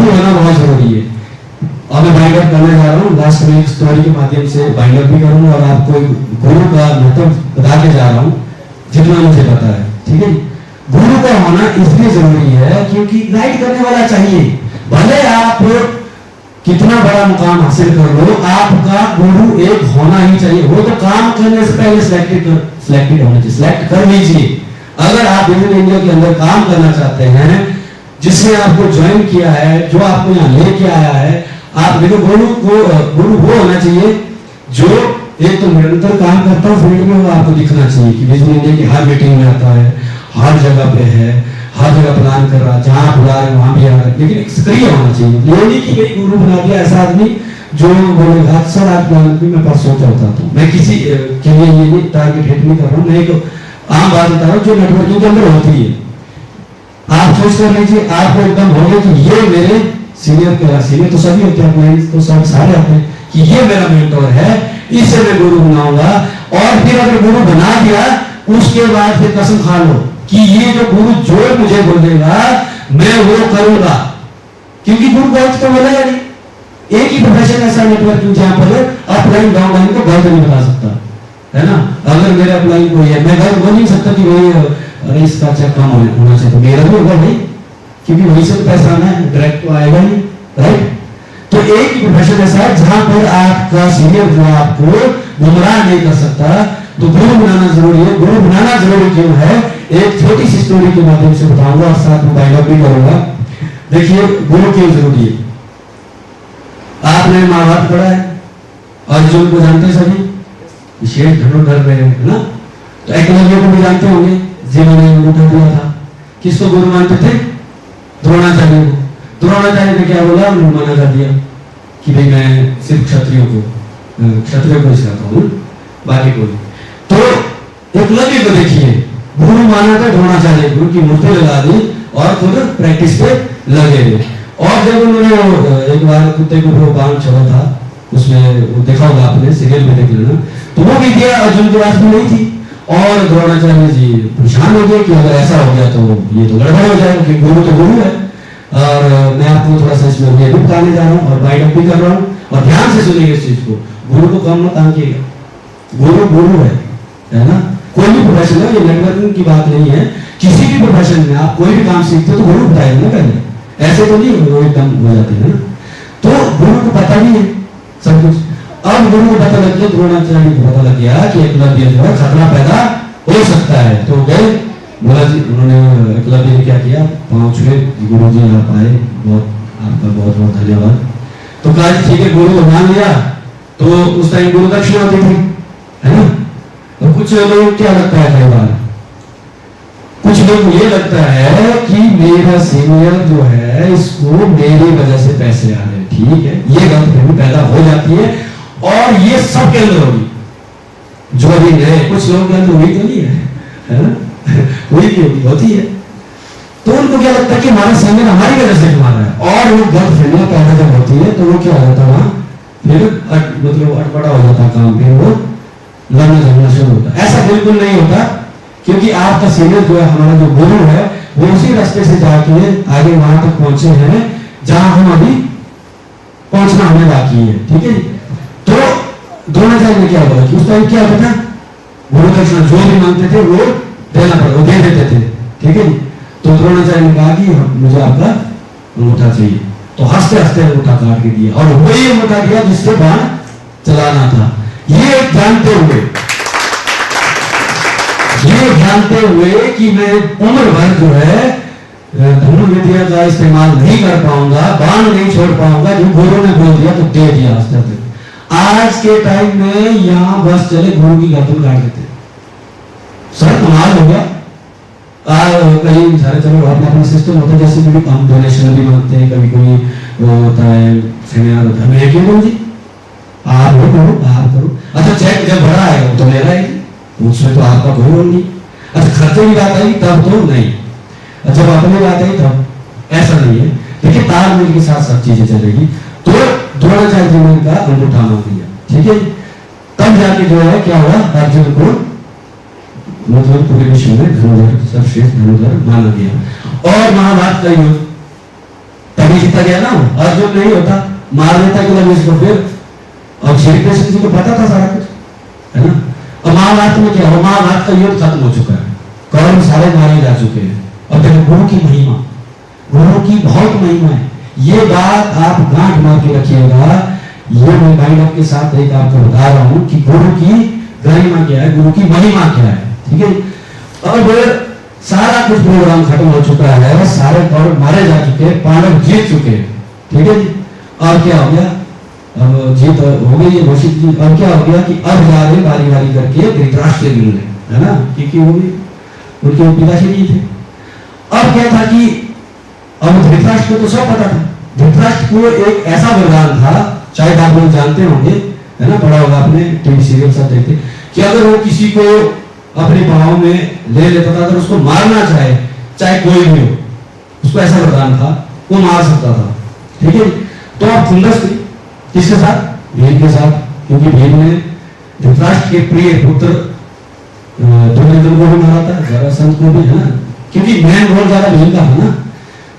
होना बहुत जरूरी है। अब मैं बाइंड अप करने जा रहा हूँ, लास्ट में एक स्टोरी के माध्यम से बाइंड अप भी करूंगा और आपको गुरु का महत्व बता के जा रहा हूँ जितना मुझे पता है। ठीक है, गुरु का होना इसलिए जरूरी है क्योंकि गाइड करने वाला चाहिए। भले आप कितना बड़ा मुकाम हासिल कर लो, आपका गुरु एक होना ही चाहिए। वो तो काम करने से पहले सिलेक्टेड होना चाहिए, सिलेक्ट कर लीजिए। अगर आप विजन इंडिया के अंदर काम करना चाहते हैं, जिसने आपको ज्वाइन किया है, जो आपको यहाँ लेके आया है, आप देखो गुरु वो होना चाहिए जो एक तो निरंतर काम करता है फील्ड में, वो आपको दिखना चाहिए कि विजन इंडिया की हर मीटिंग में आता है, हर जगह पे है, हर जगह प्लान कर रहा है, जहां बुला रहे वहां भी आ रहा है। लेकिन सक्रिय होना चाहिए, ये नहीं कि भाई गुरु बना दिया ऐसा आदमी जो बोलेगा सर आज प्लान भी मैं परसों चलता हूँ। मैं किसी के लिए ये नहीं टारगेट हिट नहीं कर रहा हूँ, मैं एक आम बात बता रहा हूँ जो नेटवर्किंग के अंदर होती है। आप सोच कर लीजिए, आपको एकदम हो गया कि ये मेरे सीनियर तो सभी होते हैं, तो सब सारे होते हैं कि ये मेरा मेंटोर है, इससे मैं गुरु बनाऊंगा। और फिर अगर गुरु बना दिया उसके बाद फिर कसम खा लो कि ये जो गुरु जो मुझे बोलेगा मैं वो करूंगा, क्योंकि गुरु गलत तो बोलेगा नहीं। एक ही प्रोफेशन ऐसा नेटवर्किंग जहां पर अपलाइन डाउनलाइन को गलत नहीं बता सकता है ना। अगर मेरा अपलाइन कोई है, मैं गलत बोल नहीं सकता कि वही अरे इसका चेक कम होना चाहिए, तो मेरा भी होगा भाई, क्योंकि वहीं से तो पैसा आना है, डायरेक्ट तो आएगा नहीं, राइट। तो एक ही प्रोफेशन ऐसा है जहां पर आपका सीनियर जो आपको गुमराह नहीं कर सकता, तो गुरु बनाना जरूरी है। गुरु बनाना जरूरी क्यों है, एक छोटी सी स्टोरी के माध्यम से बताऊंगा और साथ में बाइंड अप भी करूंगा। देखिए गुरु क्यों जरूरी है। आपने महाभारत पढ़ा है, अर्जुन को जानते सभी, विशेष धनुर्धर रहे हैं ना। तो एकलव्य को भी जानते होंगे जिन्होंने उठा दिया था। किसको गुरु मानते थे? द्रोणाचार्य को। द्रोणाचार्य ने क्या बोला, मना कर दिया कि भाई मैं सिर्फ क्षत्रियों को सिखाता हूँ, बाकी को। तो एकलव्य को देखिए, गुरु माना था द्रोणाचार्य, गुरु की मूर्ति लगा दी और खुद प्रैक्टिस पे लगे हुए। और जब उन्होंने एक बार कुत्ते को वो बाण छोड़ा था, उसमें वो देखा होगा आपने, सीरियल में देख लेना, तो वो विद्या अर्जुन के पास में नहीं थी। और द्रोणाचार्य जी परेशान हो गए कि अगर ऐसा हो गया तो ये तो गड़बड़ हो जाएगा, क्योंकि गुरु तो गुरु है। और मैं आपको थोड़ा सा इसमें ये भी बताने जा रहा हूँ और बाइंड अप भी कर रहा हूँ, और ध्यान से सुनिए इस चीज को। गुरु को कम मत आंकिएगा, गुरु गुरु है ना। कोई भी प्रोफेशन है, ये नेटवर्किंग की बात नहीं है, किसी भी प्रोफेशन में आप कोई भी काम सीखते हो तो गुरु बताएगा ना पहले, ऐसे तो नहीं वो एकदम हो जाते हैं ना। तो गुरु को पता नहीं है सब कुछ। अब गुरु को पता लग गया, द्रोणाचार्य को पता लग गया कि एकलव्य जो है खतरा पैदा हो सकता है। तो गए बोला जी, उन्होंने एकलव्य ने क्या किया, पांव छुए, गुरु जी आप आए, आपका बहुत बहुत धन्यवाद। तो कहा ठीक है, गुरु को मान लिया। तो उस टाइम गुरु दक्षिणा होती थी, है ना। और कुछ लोग क्या लगता है, कई बार कुछ लोग ये लगता है कि मेरा सीनियर जो है इसको मेरी वजह से पैसे आ रहे हैं, ठीक है, ये गलतफहमी पैदा हो जाती है। और ये सब के अंदर होगी, जो भी नए कुछ लोगों के अंदर हुई तो नहीं है ना, हुई क्यों होती है। तो उनको क्या लगता है कि हमारा सीनियर हमारी वजह से कमा रहा है, और वो गलतफहमियां पैदा जब होती है तो वो क्या हो जाता है वहां, फिर मतलब अटपटा हो जाता है काम, फिर वो लड़ना झगड़ना शुरू होता है। ऐसा बिल्कुल नहीं होता, क्योंकि आपका सीनियर जो है, हमारा जो गुरु है, वो उसी रास्ते से जाके आगे वहां तक पहुंचे हैं जहां हम अभी पहुंचना हमें बाकी है, ठीक है। तो द्रोणाचार्य ने क्या बोला कि उस टाइम क्या होता था, गुरु दक्षिणा जो भी मांगते थे वो देना पड़ता, वो दे देते थे, ठीक है। तो तो द्रोणाचार्य ने कहा कि मुझे आपका अंगूठा चाहिए। तो हंसते हंसते अंगूठा काट के दिया और वही अंगूठा दिया जिससे बाण चलाना था। ये जानते हुए कि मैं उम्र भर जो है धनुर्विद्या विद्या का इस्तेमाल नहीं कर पाऊंगा, बाण नहीं छोड़ पाऊंगा, जो गुरु ने बोल दिया तो दे दिया अस्त्र। आज के टाइम में यहां बस चले गुरु की गर्दन काट देते, सर कमाल हो गया। कहीं सारे चलो अपना अपना सिस्टम होता है, जैसे कभी हम डोनेशन भी मांगते हैं, कभी कोई वो होता है सेमिनार होता है, मैं क्यों बोल जी आप करो। अच्छा चेक जब बड़ा आएगा तो मेरा है, उसमें तो आपका कोई रोल नहीं। अच्छा खर्चे की बात आई तब तो नहीं, जब अपनी बात आई तब ऐसा नहीं है। देखिए तालमेल के साथ सब चीजें चलेगी। तो द्रोणाचार्य जी ने उनका अंगूठा मांग दिया, ठीक है। तब जाके जो है क्या हुआ, अर्जुन को मतलब पूरे विश्व में धनुर्धर सर्वश्रेष्ठ धनुर्धर माना गया। और महाभारत का युद्ध तभी जीता गया ना, अर्जुन नहीं होता मार देता कि इसको फिर। और श्री कृष्ण जी को पता था सारा कुछ, है ना। और महाभारत में क्या हो, महाभारत का युद्ध खत्म हो चुका है, कौरव सारे मारे जा चुके हैं। और देखो गुरु की महिमा, गुरु की बहुत महिमा है। ये बात आप गांठ मार के रखिएगा। ये मैं माइंड अप के साथ एक आपको बता रहा हूं कि गुरु की गरिमा क्या है, गुरु की महिमा क्या है, ठीक है। अब सारा कुछ प्रोग्राम खत्म हो चुका है, सारे कौरव मारे जा चुके, पांडव जीत चुके, ठीक है जी। और क्या हो गया, अब जीत हो गई है घोषित जी। अब क्या हो गया कि अब जा रहे बारी बारी करके धृतराष्ट्र से मिलने, है ना, क्योंकि वो भी उनके पिताश्री जी थे। अब क्या था कि अब धृतराष्ट्र को तो सब पता था, धृतराष्ट्र को एक ऐसा वरदान था, शायद आप लोग जानते होंगे, है ना, पढ़ा होगा आपने, टीवी सीरियल सब देखते, कि अगर वो किसी को अपने बाहों में ले लेता था, अगर उसको मारना चाहे कोई भी हो, उसको ऐसा वरदान था, वो मार सकता था, ठीक है। तो आप खुंदस थी किसके साथ, भीम के साथ, क्योंकि भीम ने धृतराष्ट्र के प्रिय पुत्र दुर्योधन को भी मारा था, जरासंध को भी, है ना, क्योंकि मेन रोल ज्यादा भीम का था ना।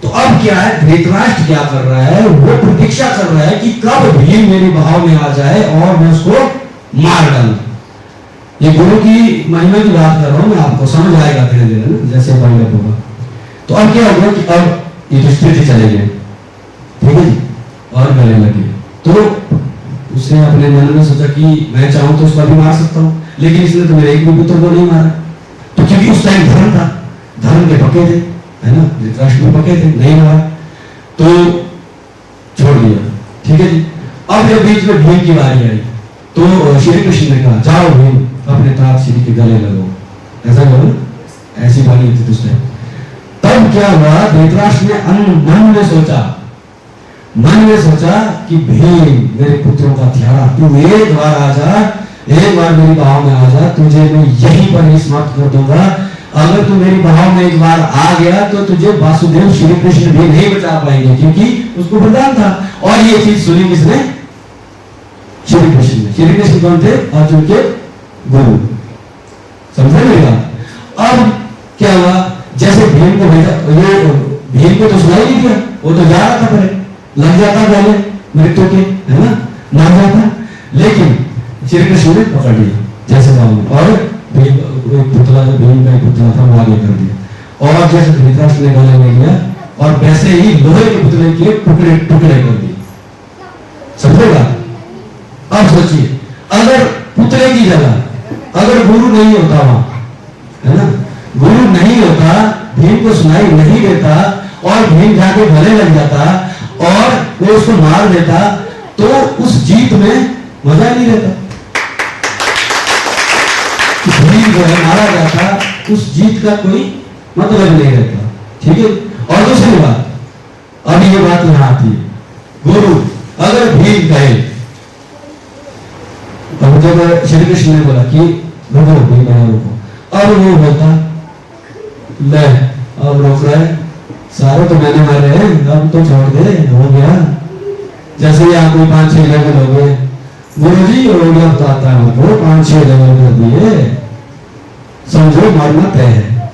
तो अब क्या है, धृतराष्ट्र क्या कर रहा है, वो प्रतीक्षा कर रहा है कि कब भीम मेरी बाहों में आ जाए और मैं उसको मार डालूं। ये गुरु की महिमा की बात कर रहा हूं मैं, आपको समझ आएगा धीरे धीरे ना, जैसे पाइलट होगा। तो अब क्या होगा कि अब ये स्थिति चले गए, ठीक है जी, और गले लगे। तो उसने अपने मन में सोचा कि मैं चाहूं तो उसको भी मार सकता हूं, लेकिन इसने तो मेरे एक भी पुत्र को नहीं मारा। तो क्योंकि उस टाइम धर्म था, धर्म के पके थे, है ना, धृतराष्ट्र में पके थे, नहीं मारा तो छोड़ दिया, ठीक है जी। अब जब बीच में भीम की बारी आई तो श्री कृष्ण ने कहा जाओ भीम अपने तात श्री के गले लगो, ऐसा करो, ऐसी बानी थी उस टाइम। तब क्या हुआ, धृतराष्ट्र ने मन में सोचा कि भीम मेरे पुत्रों का त्यागा, तू एक बार आ जा, एक बार मेरी बाहों में आ जा, तुझे मैं यहीं पर ही समाप्त कर दूंगा। अगर तू मेरी बाहों में एक बार आ गया तो तुझे वासुदेव श्री कृष्ण भी नहीं बचा पाएंगे, क्योंकि उसको वरदान था। और ये चीज सुनी किसने, श्री कृष्ण ने। श्री कृष्ण कौन थे, अर्जुन के गुरु, समझे मेरी बात। अब क्या हुआ, जैसे भीम को भेजा, ये भीम को तो सुनाई नहीं दिया, वो तो जा रहा था, पहले लग जाता पहले मृत्यु के, है ना, मार जाता, लेकिन श्री कृष्ण ने पकड़ लिया जैसे बाहु, और भीम पुतला जो भीम का पुतला था वो आगे कर दिया, और जैसे धृतराष्ट्र ने गले में लिया और वैसे ही लोहे के पुतले के टुकड़े टुकड़े कर दिए, समझेगा। अब सोचिए, अगर पुतले की जगह अगर गुरु नहीं होता वहां, है ना, गुरु नहीं होता, भीम को सुनाई नहीं देता और भीम जाके गले लग जाता और वो उसको मार देता, तो उस जीत में मजा नहीं रहता। भीम जो है मारा जाता, उस जीत का कोई मतलब नहीं रहता, ठीक है। और दूसरी बात, अब ये बात यहां आती है, गुरु अगर भीम कहे, अब जब श्री कृष्ण ने बोला कि रुको भीम रुको, अब वो बोलता ले अब रोक रहा है, सारे तो मैंने मारे हैं, अब तो छोड़ दे, हो गया। जैसे यहाँ कोई 5-6 लेवल हो गए, गुरु जी हो गया, बताता है हमको 5-6 लेवल कर दिए, समझो मरना तय है।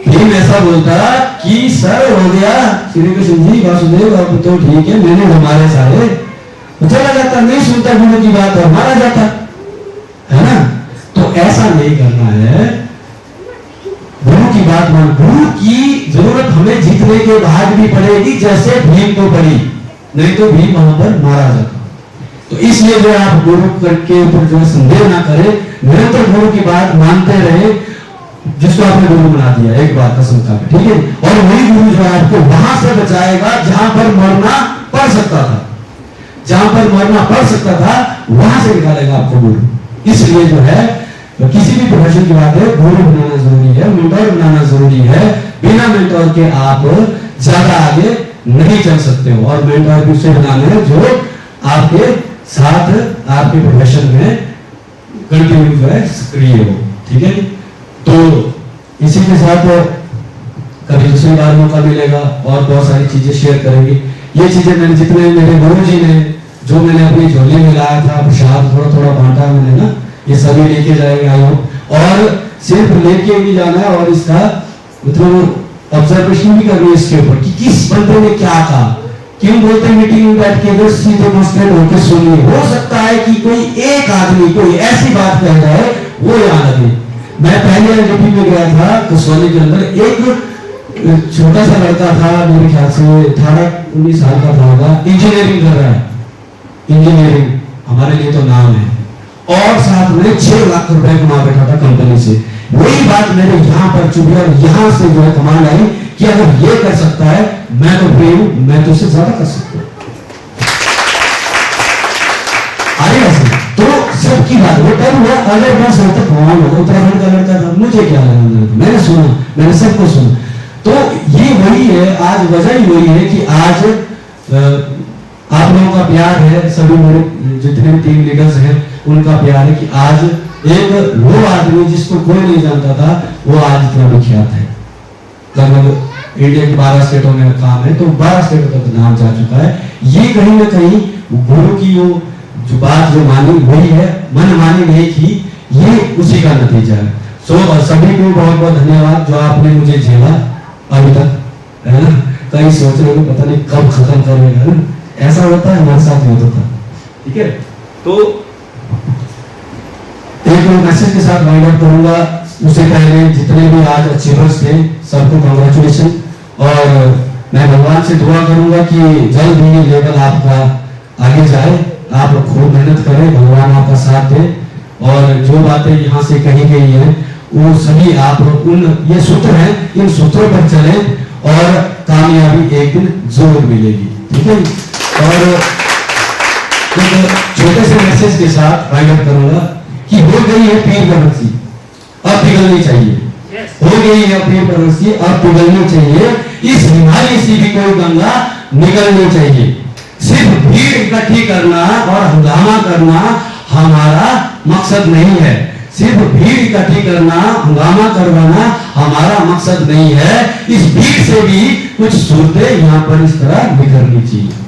भीम ऐसा बोलता कि सर हो गया श्री कृष्ण जी वासुदेव, अब तो ठीक है, मैंने हमारे सारे, चला जाता, नहीं सुनता गुरु की बात और मारा जाता, है ना। तो ऐसा नहीं करना है, गुरु की बात मान, गुरु की जरूरत हमें जीतने के बाद भी पड़ेगी, जैसे भीम को पड़ी, नहीं तो भीम वहां पर मारा जाता। तो इसलिए जो आप गुरु के ऊपर जो संदेह ना करें, निरंतर गुरु की बात मानते रहे, जिसको आपने गुरु बना दिया एक बात कसम का, ठीक है। और वही गुरु जो है आपको वहां से बचाएगा जहां पर मरना पड़ सकता था, जहां पर मरना पड़ सकता था वहां से निकालेगा आपको गुरु। इसलिए जो है तो किसी भी प्रोफेशन की बात है, गुरु बनाना जरूरी है, मेंटोर बनाना जरूरी है। बिना मेंटोर के आप ज्यादा आगे नहीं चल सकते हो, और मेंटोर भी उसे बनाना है जो आपके साथ आपके प्रोफेशन में कंटिन्यू जो है सक्रिय हो, ठीक है। तो इसी के साथ कभी दूसरी बार मौका मिलेगा और बहुत सारी चीजें शेयर करेंगे। ये चीजें मैंने जितने मेरे गुरु जी ने जो मैंने अपनी झोली में लाया था, प्रसाद थोड़ा थोड़ा बांटा मैंने ना, ये सभी लेके जाएंगे आई होप। और सिर्फ लेके नहीं जाना है, और इसका मतलब ऑब्जर्वेशन भी करनी है इसके ऊपर कि किस बंदे ने क्या कहा, क्यों बोलते मीटिंग में बैठ के बस सीधे मस्टर्ड होकर सुनिए। हो सकता है कि कोई एक आदमी कोई ऐसी बात कह जाए वो याद लगे। मैं पहले एलडीपी में गया था कसौली के अंदर, एक छोटा सा लड़का था, मेरे ख्याल से 18-19 साल का था होगा, इंजीनियरिंग कर रहा है, इंजीनियरिंग हमारे लिए तो नाम है, और साथ में 6 लाख रुपए कमा बैठा था कंपनी से। वही बात मेरे यहाँ पर चुभी और यहाँ से जो है कमांड आई कि अगर ये कर सकता है मैं तो फ्री हूं, मैं तो उससे ज्यादा कर सकता हूं। तो सबकी बात वो तब हुआ अगर मैं तक उत्तराखंड का लड़का था, मुझे क्या लगा, मैंने सुना, मैंने सबको सुना। तो ये वही है, आज वजह ही वही है कि आज आप लोगों का प्यार है, सभी मेरे जितने भी टीम लीडर्स हैं उनका प्यार है कि आज एक वो आदमी जिसको कोई नहीं जानता था वो आज इतना विख्यात है। लगभग इंडिया के 12 स्टेटों में काम है, तो 12 स्टेटों तक नाम जा चुका है। ये कहीं ना कहीं गुरु की वो जो बात जो मानी वही है, मन मानी नहीं की, ये उसी का नतीजा है। सो सभी को बहुत बहुत धन्यवाद जो आपने मुझे झेला अभी तक, है ना। कहीं सोच रहे हो पता नहीं कब खत्म करेगा, ऐसा होता है, हमारे साथ होता था, ठीक है। तो एक मैसेज के साथ वाइंड अप करूंगा। उससे पहले जितने भी आज अचीवर्स थे सबको कांग्रेचुलेशन, और मैं भगवान से दुआ करूंगा कि जल्द ही लेवल आपका आगे जाए, आप खूब मेहनत करें, भगवान आपका साथ दे, और जो बातें यहाँ से कही गई है वो सभी आप उन ये सूत्र हैं, इन सूत्रों पर चले और कामयाबी एक दिन जरूर मिलेगी, ठीक है। और एक छोटे से मैसेज के साथ वाइंड अप करूंगा कि हो गई है पीर बरसी, अब पिघलनी चाहिए, हो गई है पीर बरसी, अब पिघलनी चाहिए, इस हिमालय से भी कोई गंगा निकलनी चाहिए। सिर्फ भीड़ इकट्ठी करना और हंगामा करना हमारा मकसद नहीं है, सिर्फ भीड़ इकट्ठी करना हंगामा करवाना हमारा मकसद नहीं है। इस भीड़ से भी कुछ सूरतें यहाँ पर इस तरह निकलनी चाहिए।